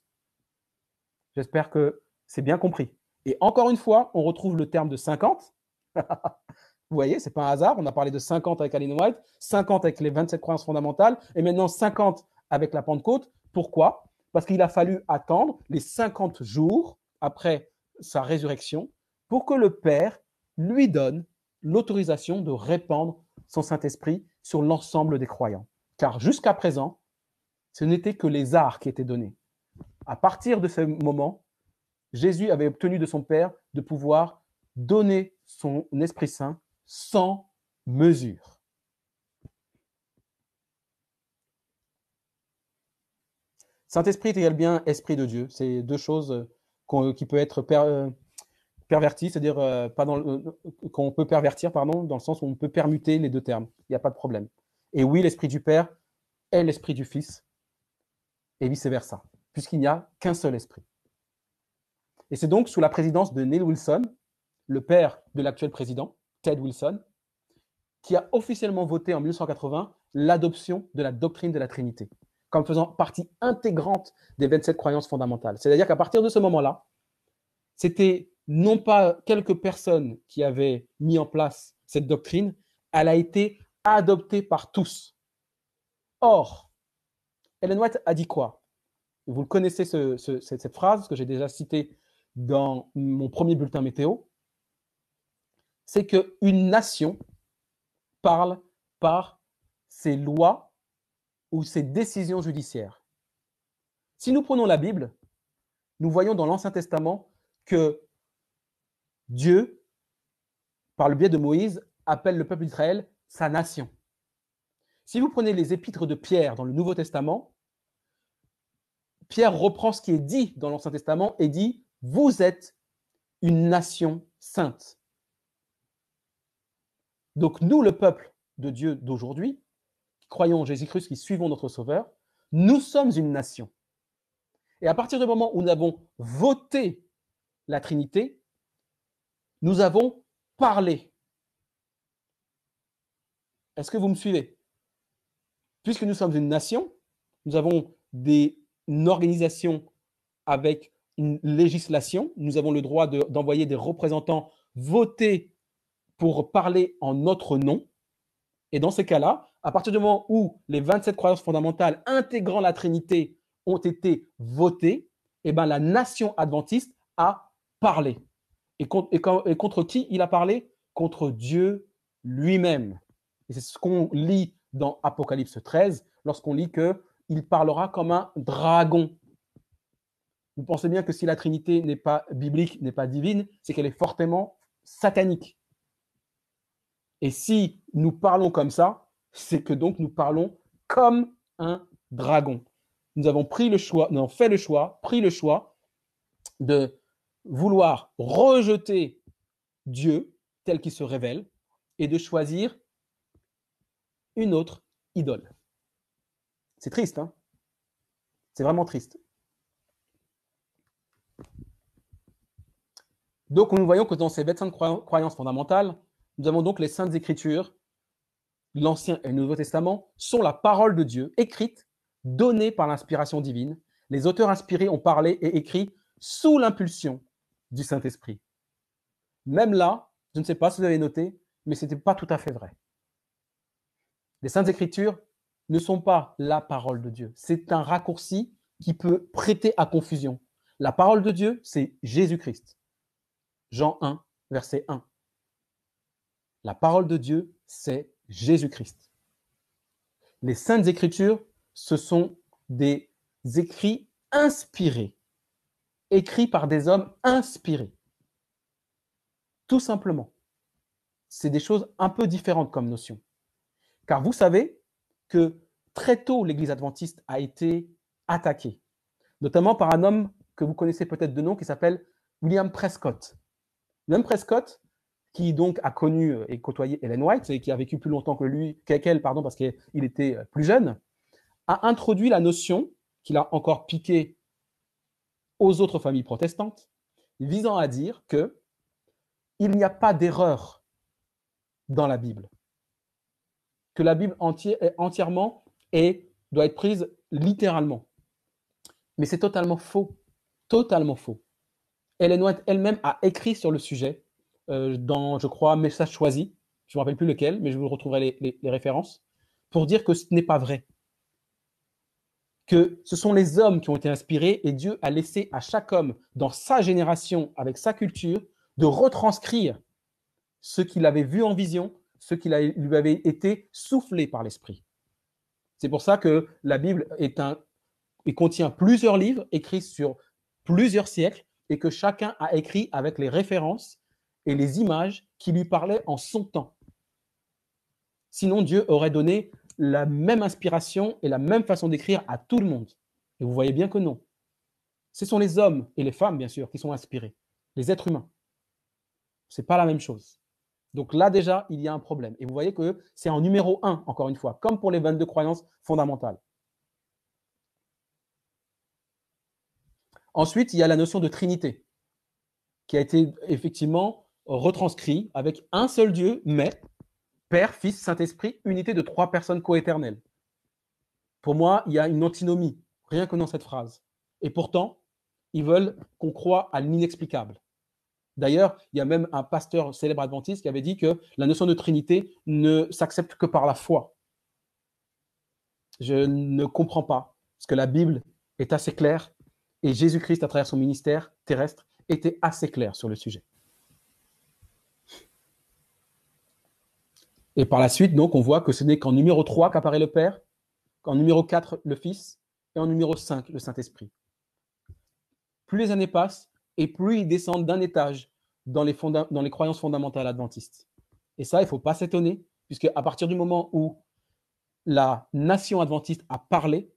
J'espère que c'est bien compris. Et encore une fois, on retrouve le terme de 50. Vous voyez, ce n'est pas un hasard. On a parlé de 50 avec Ellen White, 50 avec les 27 croyances fondamentales, et maintenant 50 avec la Pentecôte. Pourquoi? Parce qu'il a fallu attendre les 50 jours après sa résurrection pour que le Père lui donne l'autorisation de répandre son Saint-Esprit sur l'ensemble des croyants. Car jusqu'à présent, ce n'était que les arts qui étaient donnés. À partir de ce moment, Jésus avait obtenu de son Père de pouvoir donner son Esprit Saint sans mesure. Saint-Esprit est égal bien esprit de Dieu. C'est deux choses qui peuvent être perverties, c'est-à-dire qu'on peut pervertir, pardon, dans le sens où on peut permuter les deux termes. Il n'y a pas de problème. Et oui, l'esprit du Père est l'esprit du Fils, et vice-versa, puisqu'il n'y a qu'un seul esprit. Et c'est donc sous la présidence de Neil Wilson, le père de l'actuel président, Ted Wilson, qui a officiellement voté en 1980 l'adoption de la doctrine de la Trinité, comme faisant partie intégrante des 27 croyances fondamentales. C'est-à-dire qu'à partir de ce moment-là, c'était non pas quelques personnes qui avaient mis en place cette doctrine, elle a été adoptée par tous. Or, Ellen White a dit quoi? Vous connaissez cette phrase que j'ai déjà citée dans mon premier bulletin météo. C'est qu'une nation parle par ses lois ou ses décisions judiciaires. Si nous prenons la Bible, nous voyons dans l'Ancien Testament que Dieu, par le biais de Moïse, appelle le peuple d'Israël sa nation. Si vous prenez les épîtres de Pierre dans le Nouveau Testament, Pierre reprend ce qui est dit dans l'Ancien Testament et dit « Vous êtes une nation sainte ». Donc nous, le peuple de Dieu d'aujourd'hui, qui croyons en Jésus-Christ, qui suivons notre Sauveur, nous sommes une nation. Et à partir du moment où nous avons voté la Trinité, nous avons parlé. Est-ce que vous me suivez? Puisque nous sommes une nation, nous avons une organisation avec une législation, nous avons le droit d'envoyer des représentants votés pour parler en notre nom. Et dans ces cas-là, à partir du moment où les 27 croyances fondamentales intégrant la Trinité ont été votées, eh ben, la nation adventiste a parlé. Et contre qui il a parlé? Contre Dieu lui-même. Et c'est ce qu'on lit dans Apocalypse 13, lorsqu'on lit qu'il parlera comme un dragon. Vous pensez bien que si la Trinité n'est pas biblique, n'est pas divine, c'est qu'elle est fortement satanique. Et si nous parlons comme ça, c'est que donc nous parlons comme un dragon. Nous avons pris le choix, nous avons fait le choix, pris le choix de vouloir rejeter Dieu tel qu'il se révèle et de choisir une autre idole. C'est triste, hein? C'est vraiment triste. Donc, nous voyons que dans ces 25 croyances fondamentales, nous avons donc les Saintes Écritures, l'Ancien et le Nouveau Testament, sont la parole de Dieu, écrite, donnée par l'inspiration divine. Les auteurs inspirés ont parlé et écrit sous l'impulsion du Saint-Esprit. Même là, je ne sais pas si vous avez noté, mais ce n'était pas tout à fait vrai. Les Saintes Écritures ne sont pas la parole de Dieu. C'est un raccourci qui peut prêter à confusion. La parole de Dieu, c'est Jésus-Christ. Jean 1, verset 1. La parole de Dieu, c'est Jésus-Christ. Les Saintes Écritures, ce sont des écrits inspirés, écrits par des hommes inspirés. Tout simplement. C'est des choses un peu différentes comme notion. Car vous savez que très tôt, l'Église adventiste a été attaquée, notamment par un homme que vous connaissez peut-être de nom qui s'appelle William Prescott. William Prescott, qui donc a connu et côtoyé Ellen White et qui a vécu plus longtemps qu'elle, parce qu'il était plus jeune, a introduit la notion qu'il a encore piquée aux autres familles protestantes, visant à dire que il n'y a pas d'erreur dans la Bible, que la Bible entièrement doit être prise littéralement. Mais c'est totalement faux, totalement faux. Ellen White elle-même a écrit sur le sujet dans, je crois, Message choisi, je ne me rappelle plus lequel, mais je vous retrouverai les références, pour dire que ce n'est pas vrai. Que ce sont les hommes qui ont été inspirés et Dieu a laissé à chaque homme, dans sa génération, avec sa culture, de retranscrire ce qu'il avait vu en vision, ce qui lui avait été soufflé par l'Esprit. C'est pour ça que la Bible contient plusieurs livres écrits sur plusieurs siècles et que chacun a écrit avec les références et les images qui lui parlaient en son temps. Sinon, Dieu aurait donné la même inspiration et la même façon d'écrire à tout le monde. Et vous voyez bien que non. Ce sont les hommes et les femmes, bien sûr, qui sont inspirés. Les êtres humains. Ce n'est pas la même chose. Donc là, déjà, il y a un problème. Et vous voyez que c'est en numéro 1, encore une fois, comme pour les 22 croyances fondamentales. Ensuite, il y a la notion de Trinité, qui a été effectivement retranscrit avec un seul Dieu, mais Père, Fils, Saint-Esprit, unité de 3 personnes coéternelles. Pour moi, il y a une antinomie, rien que dans cette phrase. Et pourtant, ils veulent qu'on croie à l'inexplicable. D'ailleurs, il y a même un pasteur célèbre adventiste qui avait dit que la notion de Trinité ne s'accepte que par la foi. Je ne comprends pas, parce que la Bible est assez claire, et Jésus-Christ, à travers son ministère terrestre, était assez clair sur le sujet. Et par la suite, donc, on voit que ce n'est qu'en numéro 3 qu'apparaît le Père, qu'en numéro 4, le Fils, et en numéro 5, le Saint-Esprit. Plus les années passent, et plus ils descendent d'un étage dans les croyances fondamentales adventistes. Et ça, il ne faut pas s'étonner, puisque à partir du moment où la nation adventiste a parlé,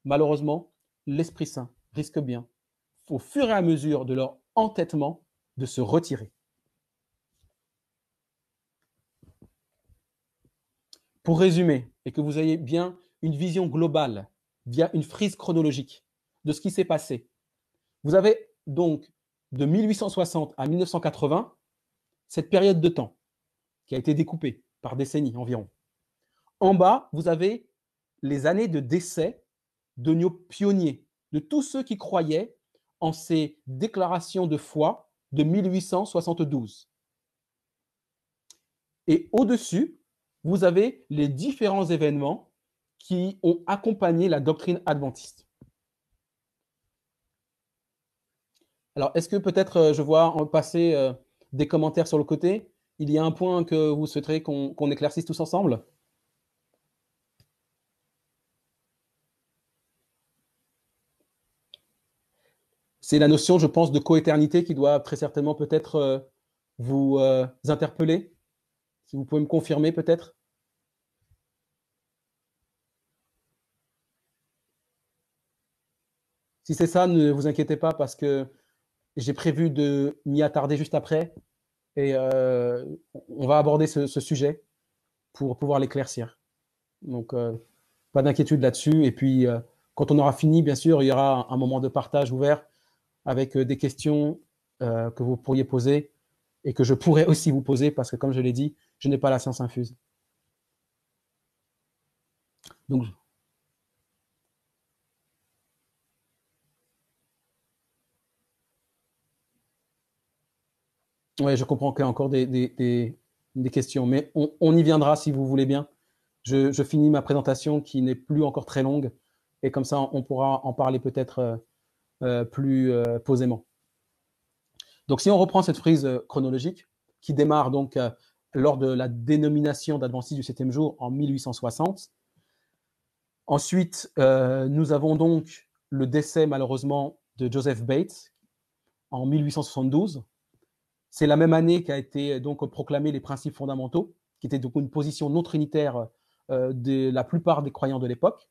malheureusement, l'Esprit Saint risque bien, au fur et à mesure de leur entêtement, de se retirer. Pour résumer, et que vous ayez bien une vision globale, via une frise chronologique de ce qui s'est passé, vous avez donc de 1860 à 1980 cette période de temps qui a été découpée par décennies environ. En bas, vous avez les années de décès de nos pionniers, de tous ceux qui croyaient en ces déclarations de foi de 1872. Et au-dessus, vous avez les différents événements qui ont accompagné la doctrine adventiste. Alors, est-ce que peut-être je vois en passer des commentaires sur le côté? Il y a un point que vous souhaiterez qu'on éclaircisse tous ensemble? C'est la notion, je pense, de coéternité qui doit très certainement peut-être vous interpeller. Si vous pouvez me confirmer peut-être. Si c'est ça, ne vous inquiétez pas parce que j'ai prévu de m'y attarder juste après et on va aborder ce sujet pour pouvoir l'éclaircir. Donc, pas d'inquiétude là-dessus. Et puis, quand on aura fini, bien sûr, il y aura un moment de partage ouvert avec des questions que vous pourriez poser et que je pourrais aussi vous poser parce que, comme je l'ai dit, je n'ai pas la science infuse. Donc, ouais, je comprends qu'il y a encore des questions, mais on y viendra si vous voulez bien. Je finis ma présentation qui n'est plus encore très longue et comme ça, on pourra en parler peut-être plus posément. Donc, si on reprend cette frise chronologique qui démarre donc lors de la dénomination d'Adventistes du 7e jour en 1860. Ensuite, nous avons donc le décès malheureusement de Joseph Bates en 1872. C'est la même année qu'a été donc proclamé les principes fondamentaux, qui était donc une position non trinitaire de la plupart des croyants de l'époque.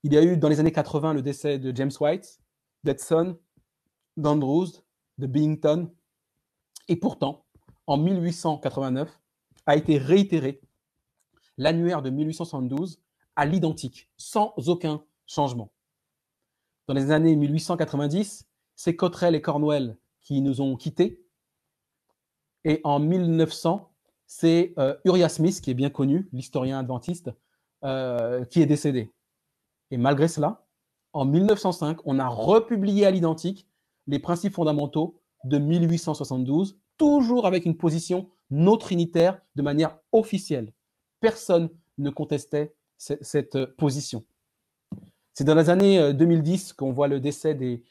Il y a eu dans les années 80 le décès de James White, d'Edson, d'Andrews, de Billington, et pourtant, en 1889, a été réitéré l'annuaire de 1872 à l'identique, sans aucun changement. Dans les années 1890, c'est Cottrell et Cornwell qui nous ont quittés. Et en 1900, c'est Uriah Smith, qui est bien connu, l'historien adventiste, qui est décédé. Et malgré cela, en 1905, on a republié à l'identique les principes fondamentaux de 1872, toujours avec une position non trinitaire de manière officielle. Personne ne contestait cette position. C'est dans les années 2010 qu'on voit le décès des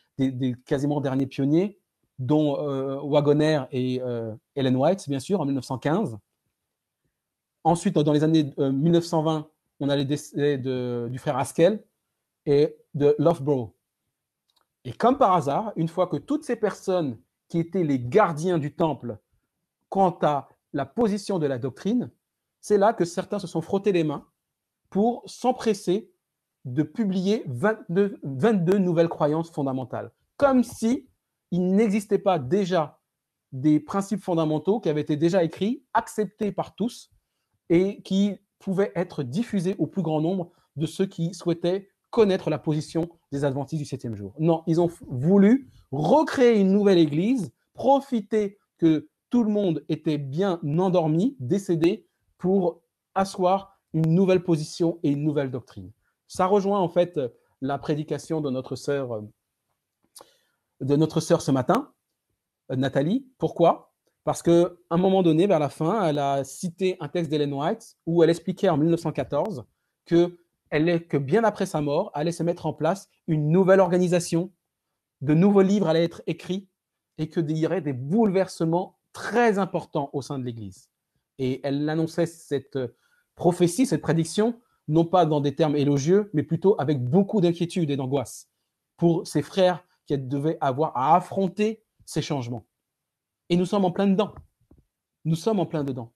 quasiment derniers pionniers, dont Wagoner et Ellen White, bien sûr, en 1915. Ensuite, dans les années 1920, on a les décès du frère Haskell et de Loughborough. Et comme par hasard, une fois que toutes ces personnes qui étaient les gardiens du temple quant à la position de la doctrine, c'est là que certains se sont frottés les mains pour s'empresser de publier 22 nouvelles croyances fondamentales. Comme si il n'existait pas déjà des principes fondamentaux qui avaient été déjà écrits, acceptés par tous et qui pouvaient être diffusés au plus grand nombre de ceux qui souhaitaient connaître la position des adventistes du 7e jour. Non, ils ont voulu recréer une nouvelle église, profiter que tout le monde était bien endormi, décédé, pour asseoir une nouvelle position et une nouvelle doctrine. Ça rejoint en fait la prédication de notre sœur ce matin, Nathalie. Pourquoi? Parce qu'à un moment donné, vers la fin, elle a cité un texte d'Ellen White où elle expliquait en 1914 que bien après sa mort, allait se mettre en place une nouvelle organisation, de nouveaux livres allaient être écrits et qu'il y aurait des bouleversements très importants au sein de l'Église. Et elle annonçait cette prophétie, cette prédiction, non pas dans des termes élogieux, mais plutôt avec beaucoup d'inquiétude et d'angoisse pour ses frères qui devaient avoir à affronter ces changements. Et nous sommes en plein dedans. Nous sommes en plein dedans.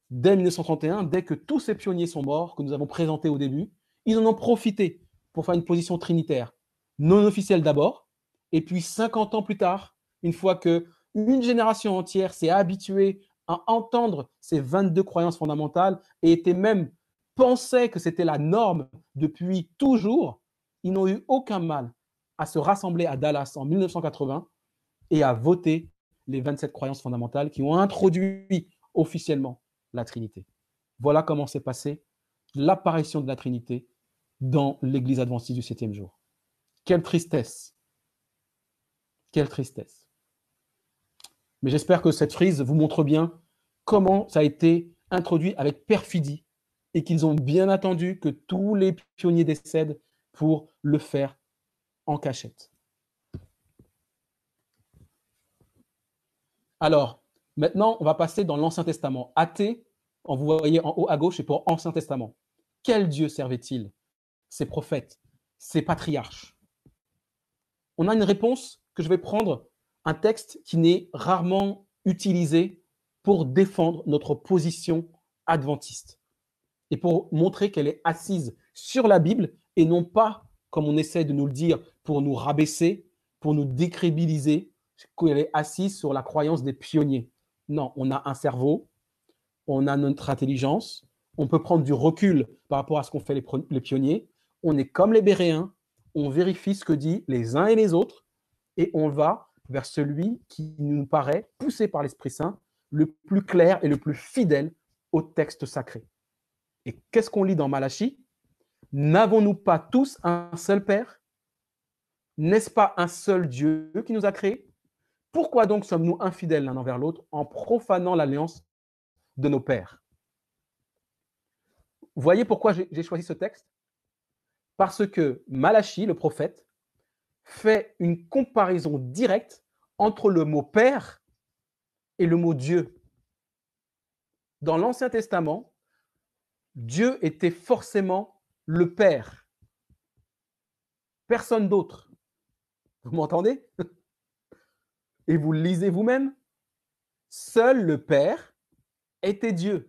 Dès 1931, dès que tous ces pionniers sont morts, que nous avons présentés au début, ils en ont profité pour faire une position trinitaire, non officielle d'abord, et puis 50 ans plus tard, une fois qu'une génération entière s'est habituée à entendre ces 22 croyances fondamentales et était même pensait que c'était la norme depuis toujours, ils n'ont eu aucun mal à se rassembler à Dallas en 1980 et à voter les 27 croyances fondamentales qui ont introduit officiellement la Trinité. Voilà comment s'est passée l'apparition de la Trinité dans l'Église adventiste du 7e jour. Quelle tristesse! Quelle tristesse! Mais j'espère que cette frise vous montre bien comment ça a été introduit avec perfidie et qu'ils ont bien attendu que tous les pionniers décèdent pour le faire en cachette. Alors, maintenant, on va passer dans l'Ancien Testament. Athée, vous voyez en haut à gauche, c'est pour Ancien Testament. Quel Dieu servait-il? Ses prophètes, ses patriarches. On a une réponse que je vais prendre, un texte qui n'est rarement utilisé pour défendre notre position adventiste et pour montrer qu'elle est assise sur la Bible et non pas, comme on essaie de nous le dire, pour nous rabaisser, pour nous décrédibiliser, qu'elle est assise sur la croyance des pionniers. Non, on a un cerveau, on a notre intelligence, on peut prendre du recul par rapport à ce qu'ont fait les pionniers, on est comme les Béréens, on vérifie ce que disent les uns et les autres et on va vers celui qui nous paraît, poussé par l'Esprit Saint, le plus clair et le plus fidèle au texte sacré. Et qu'est-ce qu'on lit dans Malachie? N'avons-nous pas tous un seul Père? N'est-ce pas un seul Dieu qui nous a créés? Pourquoi donc sommes-nous infidèles l'un envers l'autre en profanant l'alliance de nos pères? Vous voyez pourquoi j'ai choisi ce texte? Parce que Malachie, le prophète, fait une comparaison directe entre le mot Père et le mot Dieu. Dans l'Ancien Testament, Dieu était forcément le Père. Personne d'autre. Vous m'entendez? Et vous le lisez vous-même. Seul le Père était Dieu.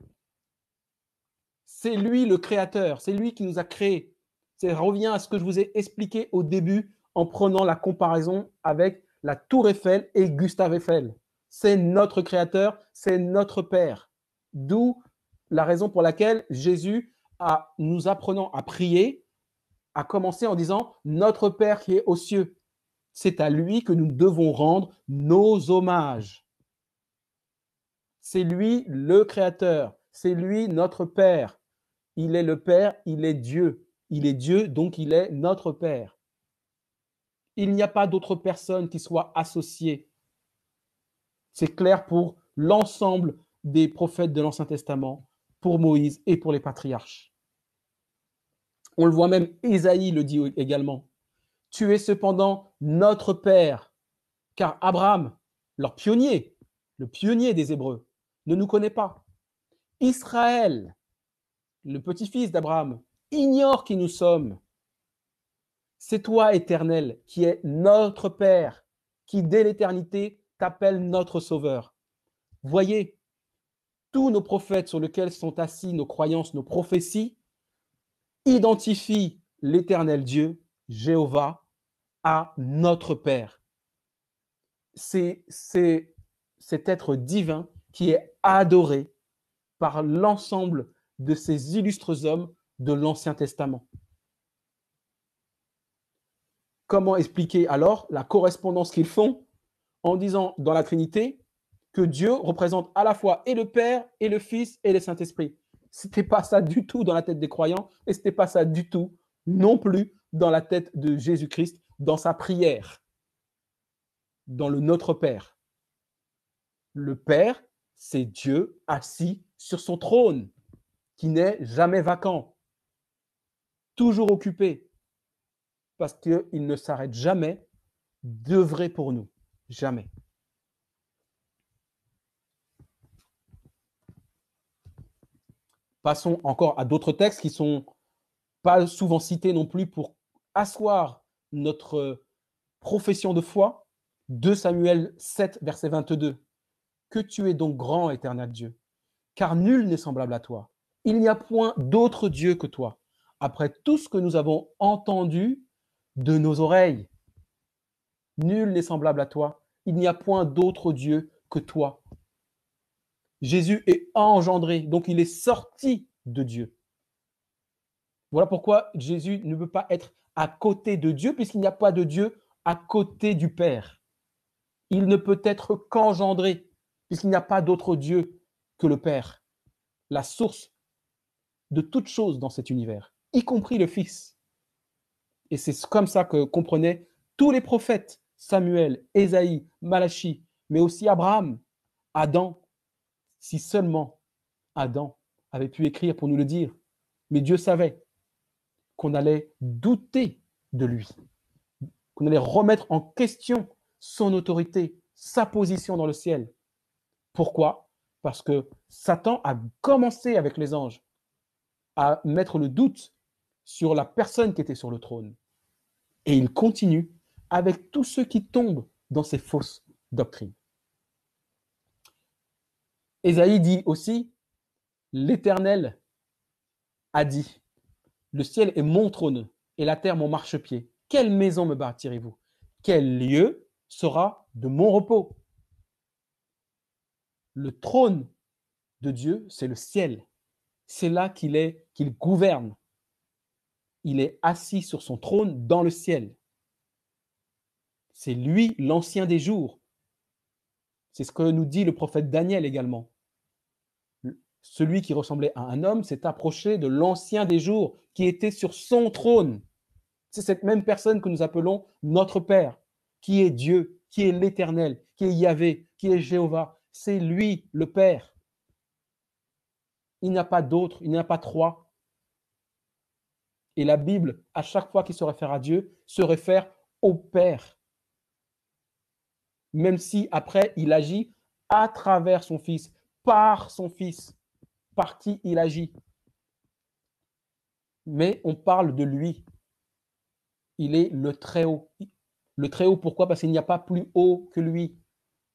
C'est lui le créateur, c'est lui qui nous a créés. Ça revient à ce que je vous ai expliqué au début en prenant la comparaison avec la Tour Eiffel et Gustave Eiffel. C'est notre créateur, c'est notre Père. D'où la raison pour laquelle Jésus, nous apprenant à prier, a commencé en disant « Notre Père qui est aux cieux ». C'est à lui que nous devons rendre nos hommages. C'est lui le Créateur, c'est lui notre Père. Il est le Père, il est Dieu. Il est Dieu, donc il est notre Père. Il n'y a pas d'autre personne qui soit associée. C'est clair pour l'ensemble des prophètes de l'Ancien Testament, pour Moïse et pour les patriarches. On le voit même, Ésaïe le dit également. Tu es cependant notre Père, car Abraham, leur pionnier, le pionnier des Hébreux, ne nous connaît pas. Israël, le petit-fils d'Abraham, ignore qui nous sommes. C'est toi, Éternel, qui es notre Père, qui dès l'éternité t'appelle notre Sauveur. Voyez, tous nos prophètes sur lesquels sont assis nos croyances, nos prophéties, identifient l'Éternel Dieu, Jéhovah, à notre Père. C'est cet être divin qui est adoré par l'ensemble de ces illustres hommes de l'Ancien Testament. Comment expliquer alors la correspondance qu'ils font en disant dans la Trinité que Dieu représente à la fois et le Père, et le Fils, et le Saint-Esprit. Ce n'était pas ça du tout dans la tête des croyants, et ce n'était pas ça du tout non plus dans la tête de Jésus-Christ, dans sa prière, dans le Notre Père. Le Père, c'est Dieu assis sur son trône, qui n'est jamais vacant, toujours occupé, parce qu'il ne s'arrête jamais d'œuvrer pour nous. Jamais. Passons encore à d'autres textes qui ne sont pas souvent cités non plus pour asseoir notre profession de foi. 2 Samuel 7, verset 22. Que tu es donc grand, éternel Dieu, car nul n'est semblable à toi. Il n'y a point d'autre Dieu que toi, après tout ce que nous avons entendu de nos oreilles. Nul n'est semblable à toi. Il n'y a point d'autre Dieu que toi. Jésus est engendré, donc il est sorti de Dieu. Voilà pourquoi Jésus ne peut pas être à côté de Dieu, puisqu'il n'y a pas de Dieu à côté du Père. Il ne peut être qu'engendré, puisqu'il n'y a pas d'autre Dieu que le Père, la source de toute chose dans cet univers, y compris le Fils. Et c'est comme ça que comprenaient tous les prophètes, Samuel, Ésaïe, Malachie, mais aussi Abraham, Adam, si seulement Adam avait pu écrire pour nous le dire. Mais Dieu savait qu'on allait douter de lui, qu'on allait remettre en question son autorité, sa position dans le ciel. Pourquoi? Parce que Satan a commencé avec les anges à mettre le doute sur la personne qui était sur le trône. Et il continue avec tous ceux qui tombent dans ces fausses doctrines. Ésaïe dit aussi, l'Éternel a dit, le ciel est mon trône et la terre mon marchepied. Quelle maison me bâtirez-vous? Quel lieu sera de mon repos? Le trône de Dieu, c'est le ciel. C'est là qu'il gouverne. Il est assis sur son trône dans le ciel. C'est lui l'ancien des jours. C'est ce que nous dit le prophète Daniel également. Celui qui ressemblait à un homme s'est approché de l'ancien des jours qui était sur son trône. C'est cette même personne que nous appelons notre Père, qui est Dieu, qui est l'Éternel, qui est Yahvé, qui est Jéhovah. C'est lui le Père. Il n'y a pas d'autre, il n'y en a pas trois. Et la Bible, à chaque fois qu'il se réfère à Dieu, se réfère au Père. Même si après, il agit à travers son Fils, par son Fils, par qui il agit. Mais on parle de lui. Il est le Très-Haut. Le Très-Haut, pourquoi? Parce qu'il n'y a pas plus haut que lui.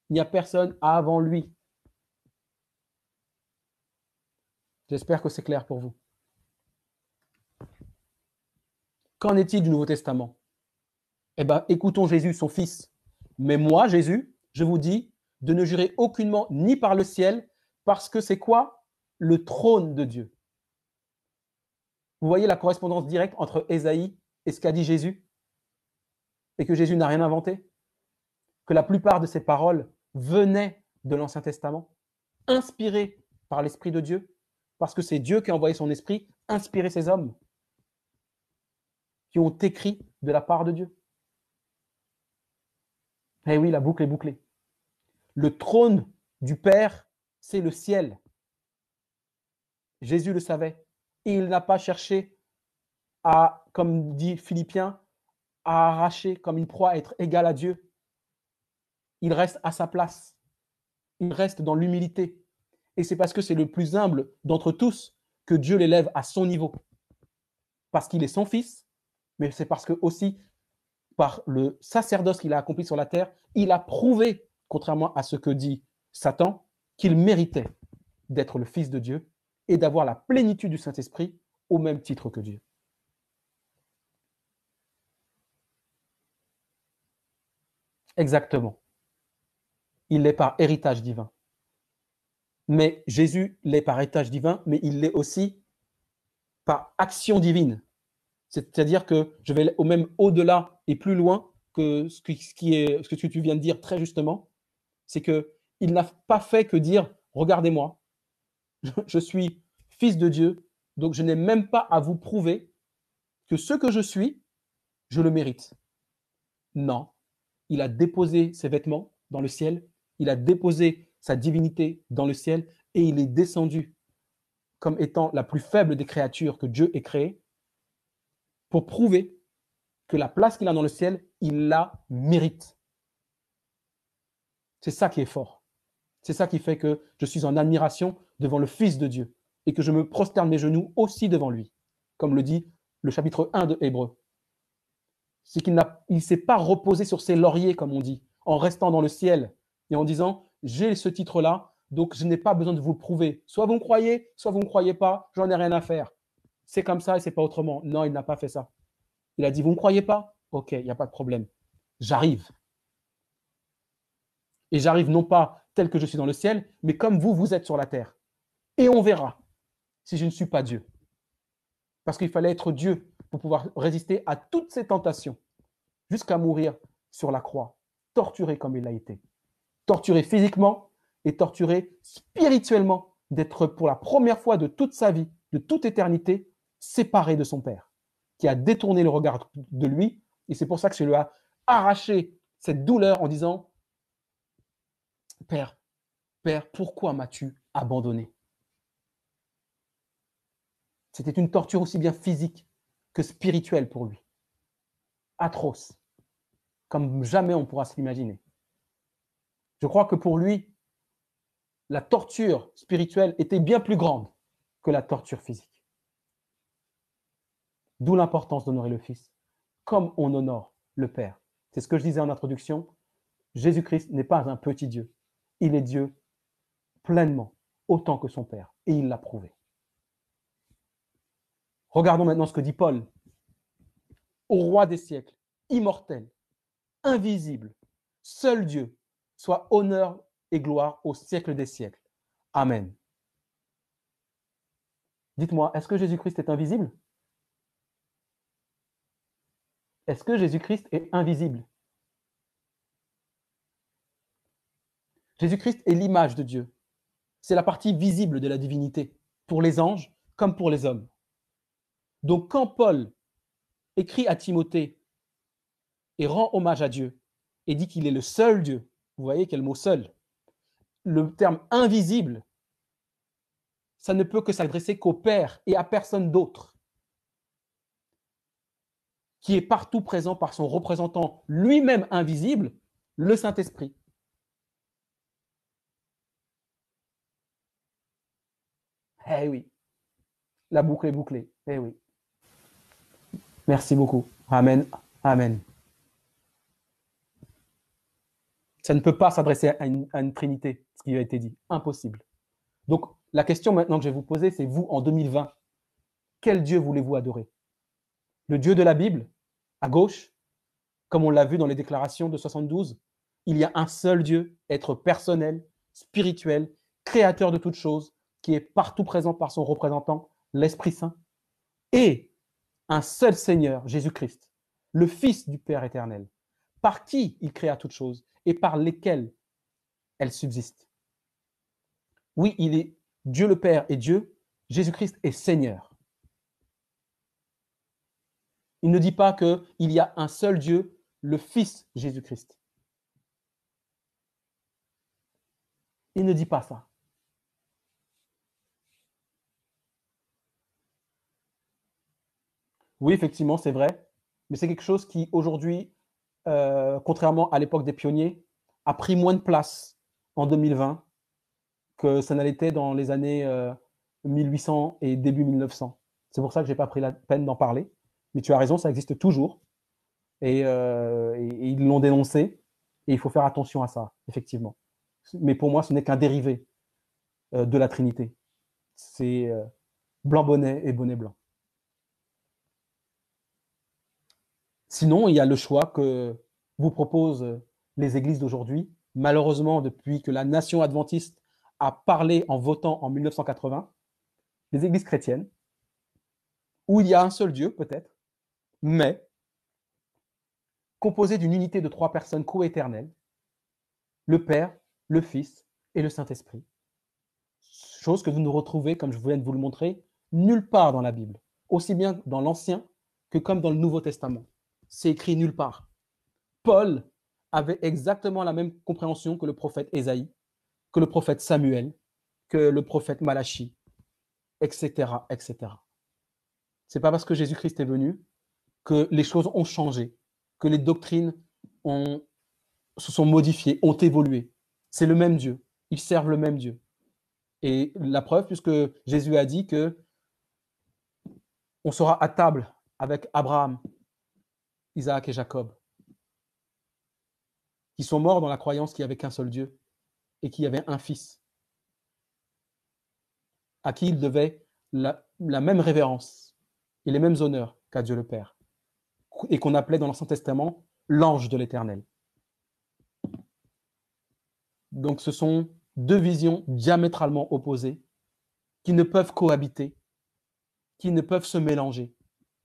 Il n'y a personne avant lui. J'espère que c'est clair pour vous. Qu'en est-il du Nouveau Testament? Eh bien, écoutons Jésus, son Fils. Mais moi, Jésus, je vous dis de ne jurer aucunement ni par le ciel, parce que c'est quoi? Le trône de Dieu. Vous voyez la correspondance directe entre Ésaïe et ce qu'a dit Jésus? Et que Jésus n'a rien inventé? Que la plupart de ses paroles venaient de l'Ancien Testament, inspirées par l'Esprit de Dieu, parce que c'est Dieu qui a envoyé son Esprit inspirer ces hommes qui ont écrit de la part de Dieu. Eh oui, la boucle est bouclée. Le trône du Père, c'est le ciel. Jésus le savait. Et il n'a pas cherché à, comme dit Philippiens, à arracher comme une proie, à être égal à Dieu. Il reste à sa place. Il reste dans l'humilité. Et c'est parce que c'est le plus humble d'entre tous que Dieu l'élève à son niveau. Parce qu'il est son Fils, mais c'est parce que aussi, par le sacerdoce qu'il a accompli sur la terre, il a prouvé, contrairement à ce que dit Satan, qu'il méritait d'être le Fils de Dieu et d'avoir la plénitude du Saint-Esprit au même titre que Dieu. Exactement. Il l'est par héritage divin. Mais Jésus l'est par héritage divin, mais il l'est aussi par action divine. C'est-à-dire que je vais même au-delà et plus loin que ce que tu viens de dire très justement, c'est qu'il il n'a pas fait que dire, regardez-moi, je suis fils de Dieu, donc je n'ai même pas à vous prouver que ce que je suis, je le mérite. Non, il a déposé ses vêtements dans le ciel, il a déposé sa divinité dans le ciel et il est descendu comme étant la plus faible des créatures que Dieu ait créées pour prouver que la place qu'il a dans le ciel, il la mérite. C'est ça qui est fort. C'est ça qui fait que je suis en admiration devant le Fils de Dieu et que je me prosterne mes genoux aussi devant lui, comme le dit le chapitre 1 de Hébreux. C'est qu'il ne s'est pas reposé sur ses lauriers, comme on dit, en restant dans le ciel et en disant « j'ai ce titre-là, donc je n'ai pas besoin de vous le prouver. Soit vous me croyez, soit vous ne me croyez pas, j'en ai rien à faire. C'est comme ça et c'est pas autrement. » Non, il n'a pas fait ça. Il a dit « vous ne me croyez pas? Ok, il n'y a pas de problème. J'arrive. Et j'arrive non pas tel que je suis dans le ciel, mais comme vous, vous êtes sur la terre. Et on verra si je ne suis pas Dieu. » Parce qu'il fallait être Dieu pour pouvoir résister à toutes ces tentations, jusqu'à mourir sur la croix, torturé comme il a été. Torturé physiquement et torturé spirituellement, d'être pour la première fois de toute sa vie, de toute éternité, séparé de son Père, qui a détourné le regard de lui. Et c'est pour ça que je lui ai arraché cette douleur en disant « Père, Père, pourquoi m'as-tu abandonné ?» C'était une torture aussi bien physique que spirituelle pour lui. Atroce, comme jamais on pourra se l'imaginer. Je crois que pour lui, la torture spirituelle était bien plus grande que la torture physique. D'où l'importance d'honorer le Fils, comme on honore le Père. C'est ce que je disais en introduction. Jésus-Christ n'est pas un petit Dieu. Il est Dieu pleinement, autant que son Père. Et il l'a prouvé. Regardons maintenant ce que dit Paul. Au roi des siècles, immortel, invisible, seul Dieu, soit honneur et gloire au siècle des siècles. Amen. Dites-moi, est-ce que Jésus-Christ est invisible? Est-ce que Jésus-Christ est invisible? Jésus-Christ est l'image de Dieu. C'est la partie visible de la divinité, pour les anges comme pour les hommes. Donc quand Paul écrit à Timothée et rend hommage à Dieu et dit qu'il est le seul Dieu, vous voyez quel mot seul, le terme invisible, ça ne peut que s'adresser qu'au Père et à personne d'autre, qui est partout présent par son représentant lui-même invisible, le Saint-Esprit. Eh oui, la boucle est bouclée. Eh oui. Merci beaucoup. Amen. Amen. Ça ne peut pas s'adresser à une trinité, ce qui a été dit. Impossible. Donc, la question maintenant que je vais vous poser, c'est vous, en 2020, quel Dieu voulez-vous adorer? Le Dieu de la Bible, à gauche, comme on l'a vu dans les déclarations de 72, il y a un seul Dieu, être personnel, spirituel, créateur de toutes choses, qui est partout présent par son représentant, l'Esprit Saint, et un seul Seigneur, Jésus-Christ, le Fils du Père éternel, par qui il créa toutes choses et par lesquelles elles subsistent. Oui, il est Dieu le Père et Dieu, Jésus-Christ est Seigneur. Il ne dit pas qu'il y a un seul Dieu, le Fils Jésus-Christ. Il ne dit pas ça. Oui, effectivement, c'est vrai, mais c'est quelque chose qui, aujourd'hui, contrairement à l'époque des pionniers, a pris moins de place en 2020 que ça ne l'était dans les années 1800 et début 1900. C'est pour ça que je n'ai pas pris la peine d'en parler. Mais tu as raison, ça existe toujours. Et ils l'ont dénoncé. Et il faut faire attention à ça, effectivement. Mais pour moi, ce n'est qu'un dérivé de la Trinité. C'est blanc bonnet et bonnet blanc. Sinon, il y a le choix que vous proposent les églises d'aujourd'hui. Malheureusement, depuis que la nation adventiste a parlé en votant en 1980, les églises chrétiennes, où il y a un seul Dieu, peut-être, mais composé d'une unité de 3 personnes coéternelles, le Père, le Fils et le Saint-Esprit. Chose que vous ne retrouvez, comme je viens de vous le montrer, nulle part dans la Bible, aussi bien dans l'Ancien que comme dans le Nouveau Testament. C'est écrit nulle part. Paul avait exactement la même compréhension que le prophète Ésaïe, que le prophète Samuel, que le prophète Malachie, etc., etc. C'est pas parce que Jésus-Christ est venu que les choses ont changé, que les doctrines se sont modifiées, ont évolué. C'est le même Dieu. Ils servent le même Dieu. Et la preuve, puisque Jésus a dit que on sera à table avec Abraham, Isaac et Jacob, qui sont morts dans la croyance qu'il n'y avait qu'un seul Dieu et qu'il y avait un Fils, à qui il devait la même révérence et les mêmes honneurs qu'à Dieu le Père, et qu'on appelait dans l'Ancien Testament l'ange de l'Éternel. Donc ce sont deux visions diamétralement opposées qui ne peuvent cohabiter, qui ne peuvent se mélanger,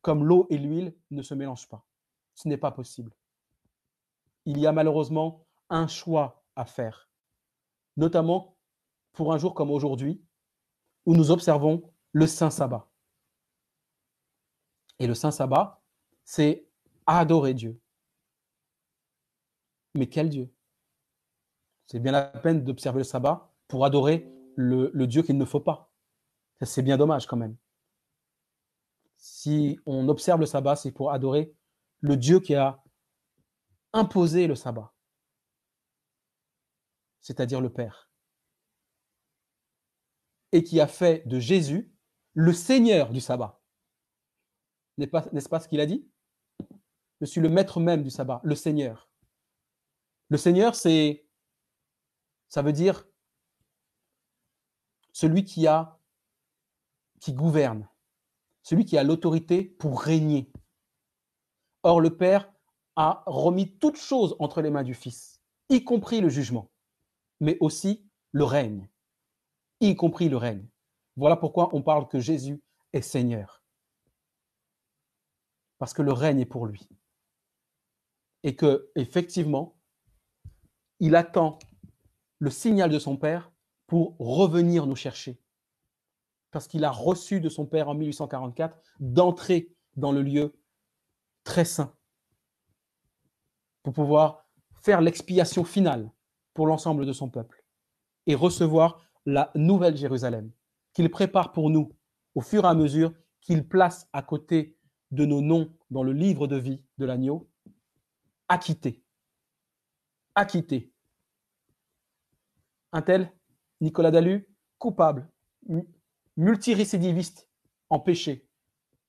comme l'eau et l'huile ne se mélangent pas. Ce n'est pas possible. Il y a malheureusement un choix à faire, notamment pour un jour comme aujourd'hui, où nous observons le Saint Sabbat. Et le Saint Sabbat, c'est adorer Dieu. Mais quel Dieu? C'est bien la peine d'observer le sabbat pour adorer le Dieu qu'il ne faut pas. C'est bien dommage quand même. Si on observe le sabbat, c'est pour adorer le Dieu qui a imposé le sabbat, c'est-à-dire le Père, et qui a fait de Jésus le Seigneur du sabbat. N'est-ce pas ce qu'il a dit? Je suis le maître même du sabbat, le Seigneur. Le Seigneur, ça veut dire celui qui gouverne, celui qui a l'autorité pour régner. Or, le Père a remis toutes choses entre les mains du Fils, y compris le jugement, mais aussi le règne, y compris le règne. Voilà pourquoi on parle que Jésus est Seigneur. Parce que le règne est pour lui. Et que, effectivement, il attend le signal de son Père pour revenir nous chercher. Parce qu'il a reçu de son Père en 1844 d'entrer dans le lieu très saint pour pouvoir faire l'expiation finale pour l'ensemble de son peuple et recevoir la nouvelle Jérusalem qu'il prépare pour nous au fur et à mesure qu'il place à côté de nos noms dans le livre de vie de l'agneau, acquitté. Acquitté. Un tel, Nicolas Dalu, coupable, multirécidiviste en péché,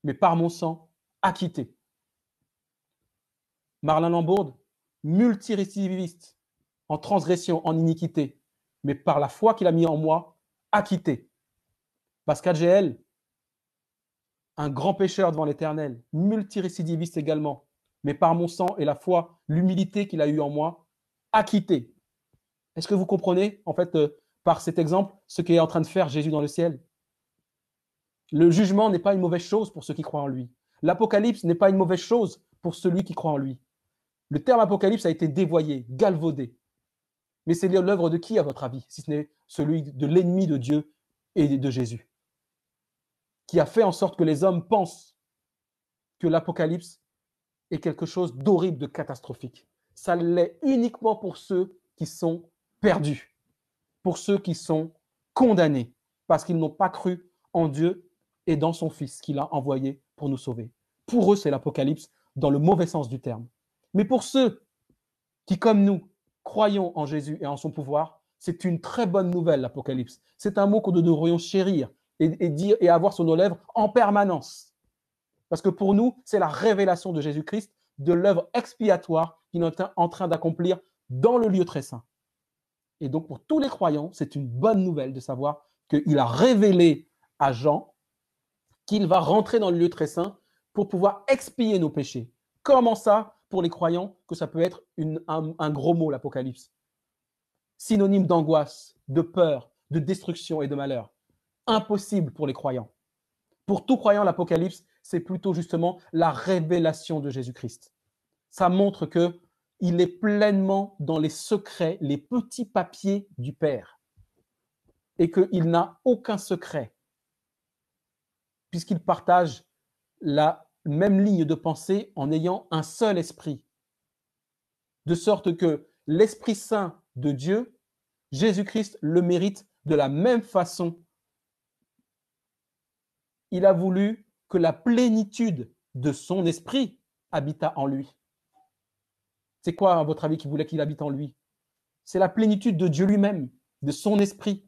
mais par mon sang, acquitté. Marlin Lambourde, multirécidiviste en transgression, en iniquité, mais par la foi qu'il a mis en moi, acquitté. Pascal GL, un grand pécheur devant l'Éternel, multirécidiviste également, mais par mon sang et la foi, l'humilité qu'il a eue en moi, acquitté. Est-ce que vous comprenez, en fait, par cet exemple, ce qu'est en train de faire Jésus dans le ciel? Le jugement n'est pas une mauvaise chose pour ceux qui croient en lui. L'Apocalypse n'est pas une mauvaise chose pour celui qui croit en lui. Le terme Apocalypse a été dévoyé, galvaudé. Mais c'est l'œuvre de qui, à votre avis, si ce n'est celui de l'ennemi de Dieu et de Jésus, qui a fait en sorte que les hommes pensent que l'Apocalypse est quelque chose d'horrible, de catastrophique. Ça l'est uniquement pour ceux qui sont perdus, pour ceux qui sont condamnés, parce qu'ils n'ont pas cru en Dieu et dans son Fils qu'il a envoyé pour nous sauver. Pour eux, c'est l'Apocalypse dans le mauvais sens du terme. Mais pour ceux qui, comme nous, croyons en Jésus et en son pouvoir, c'est une très bonne nouvelle, l'Apocalypse. C'est un mot que nous devrions chérir et dire et avoir sur nos lèvres en permanence. Parce que pour nous, c'est la révélation de Jésus-Christ, de l'œuvre expiatoire qu'il est en train d'accomplir dans le lieu très saint. Et donc, pour tous les croyants, c'est une bonne nouvelle de savoir qu'il a révélé à Jean qu'il va rentrer dans le lieu très saint pour pouvoir expier nos péchés. Comment ça, pour les croyants, que ça peut être un gros mot, l'Apocalypse? Synonyme d'angoisse, de peur, de destruction et de malheur. Impossible pour les croyants. Pour tout croyant, l'Apocalypse, c'est plutôt justement la révélation de Jésus-Christ. Ça montre qu'il est pleinement dans les secrets, les petits papiers du Père. et qu'il n'a aucun secret, puisqu'il partage la même ligne de pensée en ayant un seul esprit. De sorte que l'Esprit Saint de Dieu, Jésus-Christ, le mérite de la même façon. Il a voulu que la plénitude de son esprit habita en lui. C'est quoi, à votre avis, qui voulait qu'il habite en lui? C'est la plénitude de Dieu lui-même, de son esprit.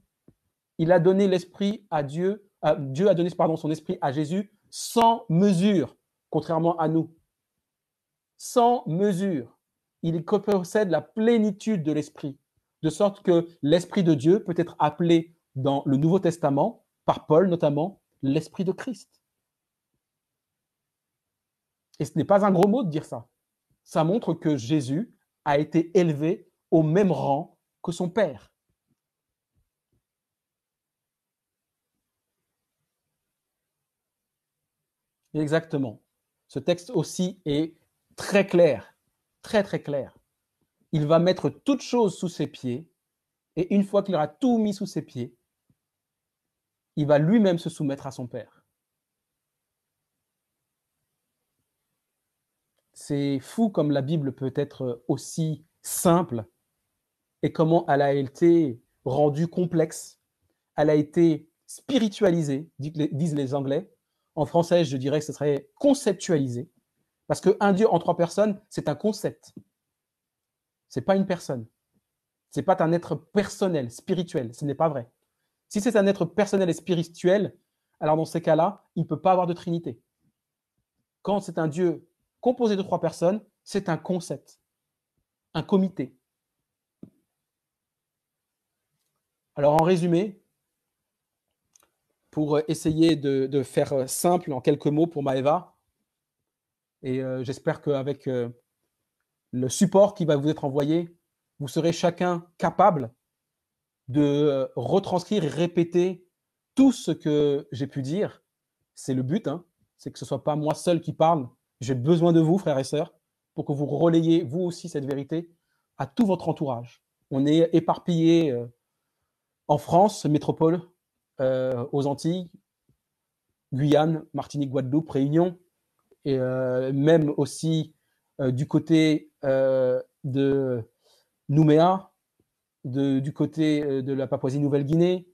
Il a donné l'esprit à Dieu, Dieu a donné son esprit à Jésus sans mesure, contrairement à nous. Sans mesure. Il possède la plénitude de l'esprit, de sorte que l'esprit de Dieu peut être appelé dans le Nouveau Testament, par Paul notamment, l'esprit de Christ. Et ce n'est pas un gros mot de dire ça. Ça montre que Jésus a été élevé au même rang que son Père. Exactement. Ce texte aussi est très clair, très très clair. Il va mettre toutes choses sous ses pieds, et une fois qu'il aura tout mis sous ses pieds, il va lui-même se soumettre à son Père. C'est fou comme la Bible peut être aussi simple et comment elle a été rendue complexe. Elle a été spiritualisée, disent les Anglais. En français, je dirais que ce serait conceptualisé. Parce qu'un Dieu en 3 personnes, c'est un concept. Ce n'est pas une personne. Ce n'est pas un être personnel, spirituel. Ce n'est pas vrai. Si c'est un être personnel et spirituel, alors dans ces cas-là, il ne peut pas avoir de Trinité. Quand c'est un Dieu composé de 3 personnes, c'est un concept, un comité. Alors en résumé, pour essayer de faire simple en quelques mots pour Maëva, et j'espère qu'avec le support qui va vous être envoyé, vous serez chacun capable de retranscrire et répéter tout ce que j'ai pu dire. C'est le but, hein, c'est que ce ne soit pas moi seul qui parle. J'ai besoin de vous, frères et sœurs, pour que vous relayez vous aussi cette vérité à tout votre entourage. On est éparpillés en France, métropole, aux Antilles, Guyane, Martinique, Guadeloupe, Réunion, et même aussi du côté de Nouméa, du côté de la Papouasie-Nouvelle-Guinée,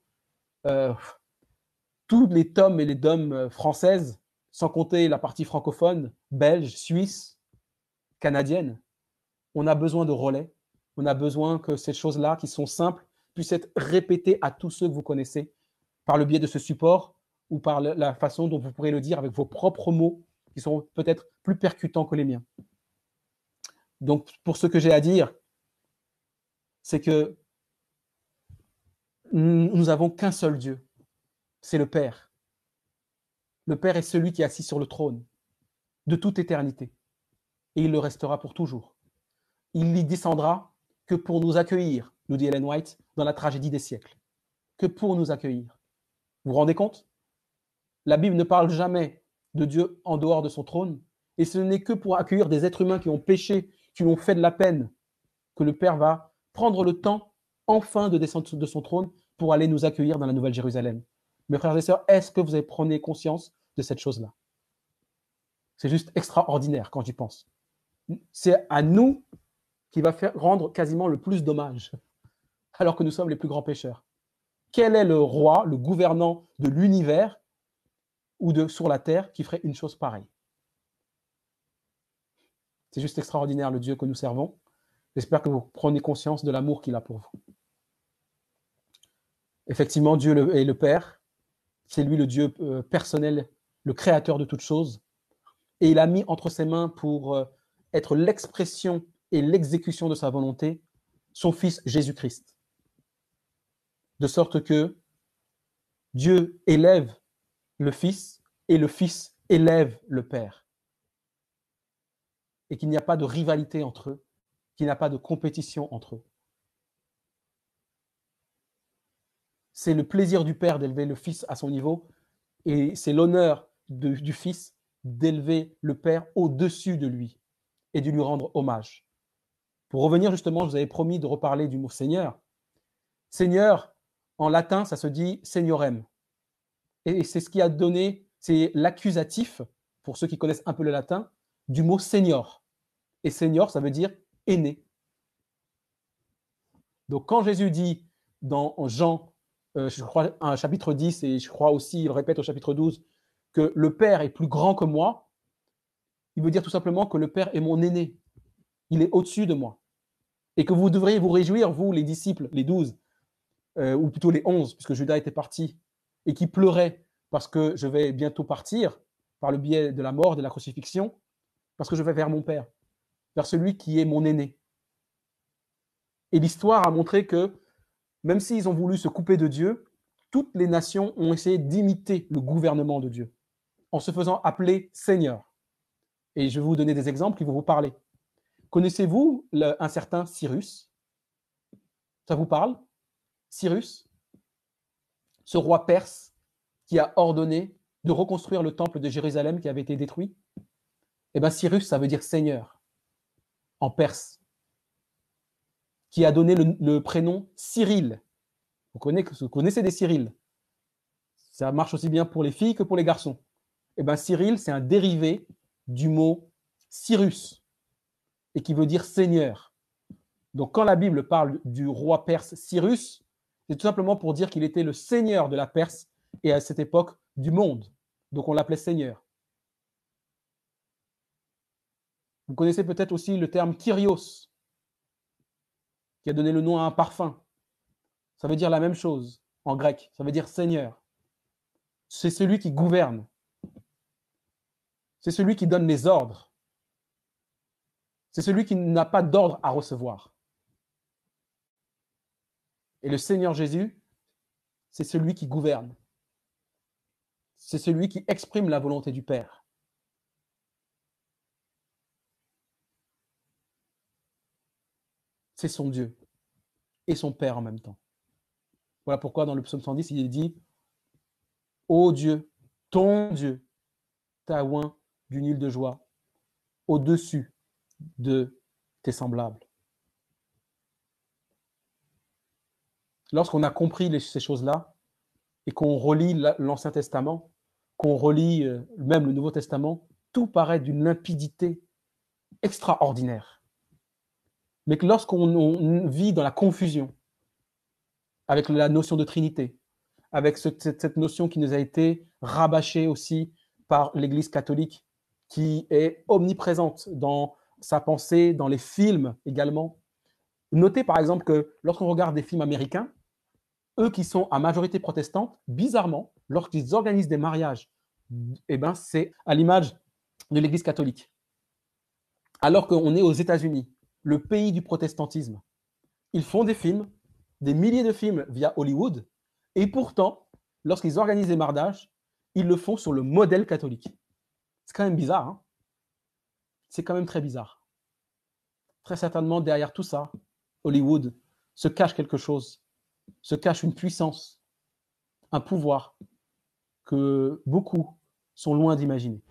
tous les tomes et les DOM françaises, sans compter la partie francophone, belge, suisse, canadienne. On a besoin de relais. On a besoin que ces choses-là, qui sont simples, puissent être répétées à tous ceux que vous connaissez par le biais de ce support ou par la façon dont vous pourrez le dire avec vos propres mots qui sont peut-être plus percutants que les miens. Donc, pour ce que j'ai à dire, c'est que nous n'avons qu'un seul Dieu, c'est le Père. Le Père est celui qui est assis sur le trône de toute éternité et il le restera pour toujours. Il n'y descendra que pour nous accueillir, nous dit Ellen White, dans la tragédie des siècles. Que pour nous accueillir. Vous vous rendez compte? La Bible ne parle jamais de Dieu en dehors de son trône, et ce n'est que pour accueillir des êtres humains qui ont péché, qui ont fait de la peine, que le Père va prendre le temps, enfin, de descendre de son trône pour aller nous accueillir dans la Nouvelle Jérusalem. Mes frères et sœurs, est-ce que vous avez pris conscience de cette chose-là? C'est juste extraordinaire quand j'y pense. C'est à nous qui va faire rendre quasiment le plus d'hommage, alors que nous sommes les plus grands pécheurs. Quel est le roi, le gouvernant de l'univers ou sur la terre qui ferait une chose pareille? C'est juste extraordinaire le Dieu que nous servons. J'espère que vous prenez conscience de l'amour qu'il a pour vous. Effectivement, Dieu est le Père. C'est lui le Dieu personnel, le créateur de toutes choses. Et il a mis entre ses mains pour être l'expression et l'exécution de sa volonté, son Fils Jésus-Christ. De sorte que Dieu élève le Fils et le Fils élève le Père. Et qu'il n'y a pas de rivalité entre eux, qu'il n'y a pas de compétition entre eux. C'est le plaisir du Père d'élever le Fils à son niveau et c'est l'honneur du Fils d'élever le Père au-dessus de lui et de lui rendre hommage. Pour revenir justement, je vous avais promis de reparler du mot Seigneur. Seigneur, En latin, ça se dit seniorem. Et c'est ce qui a donné, c'est l'accusatif, pour ceux qui connaissent un peu le latin, du mot senior. Et senior, ça veut dire aîné. Donc quand Jésus dit dans Jean, je crois, un chapitre 10, et je crois aussi, il répète au chapitre 12, que le Père est plus grand que moi, il veut dire tout simplement que le Père est mon aîné. Il est au-dessus de moi. Et que vous devriez vous réjouir, vous, les disciples, les 12, ou plutôt les 11, puisque Judas était parti, et qui pleuraient parce que je vais bientôt partir, par le biais de la mort, de la crucifixion, parce que je vais vers mon Père, vers celui qui est mon aîné. Et l'histoire a montré que, même s'ils ont voulu se couper de Dieu, toutes les nations ont essayé d'imiter le gouvernement de Dieu, en se faisant appeler Seigneur. Et je vais vous donner des exemples qui vont vous parler. Connaissez-vous un certain Cyrus? Ça vous parle? Cyrus, ce roi perse qui a ordonné de reconstruire le temple de Jérusalem qui avait été détruit. Eh bien, Cyrus, ça veut dire Seigneur en perse, qui a donné le prénom Cyril. Vous connaissez des Cyril. Ça marche aussi bien pour les filles que pour les garçons. Eh bien, Cyril, c'est un dérivé du mot Cyrus, et qui veut dire Seigneur. Donc, quand la Bible parle du roi perse Cyrus, c'est tout simplement pour dire qu'il était le seigneur de la Perse et à cette époque du monde. Donc, on l'appelait Seigneur. Vous connaissez peut-être aussi le terme Kyrios, qui a donné le nom à un parfum. Ça veut dire la même chose en grec. Ça veut dire Seigneur. C'est celui qui gouverne. C'est celui qui donne les ordres. C'est celui qui n'a pas d'ordre à recevoir. Et le Seigneur Jésus, c'est celui qui gouverne. C'est celui qui exprime la volonté du Père. C'est son Dieu et son Père en même temps. Voilà pourquoi dans le psaume 110, il est dit « Ô Dieu, ton Dieu, t'a oint d'une île de joie au-dessus de tes semblables. » Lorsqu'on a compris ces choses-là et qu'on relit l'Ancien Testament, qu'on relit même le Nouveau Testament, tout paraît d'une limpidité extraordinaire. Mais que lorsqu'on vit dans la confusion, avec la notion de Trinité, avec cette notion qui nous a été rabâchée aussi par l'Église catholique, qui est omniprésente dans sa pensée, dans les films également. Notez par exemple que lorsqu'on regarde des films américains, eux qui sont à majorité protestante, bizarrement, lorsqu'ils organisent des mariages, eh ben, c'est à l'image de l'Église catholique. Alors qu'on est aux États-Unis, le pays du protestantisme, ils font des films, des milliers de films via Hollywood, et pourtant, lorsqu'ils organisent des mariages, ils le font sur le modèle catholique. C'est quand même bizarre, hein? C'est quand même très bizarre. Très certainement, derrière tout ça, Hollywood se cache quelque chose, se cache une puissance, un pouvoir que beaucoup sont loin d'imaginer.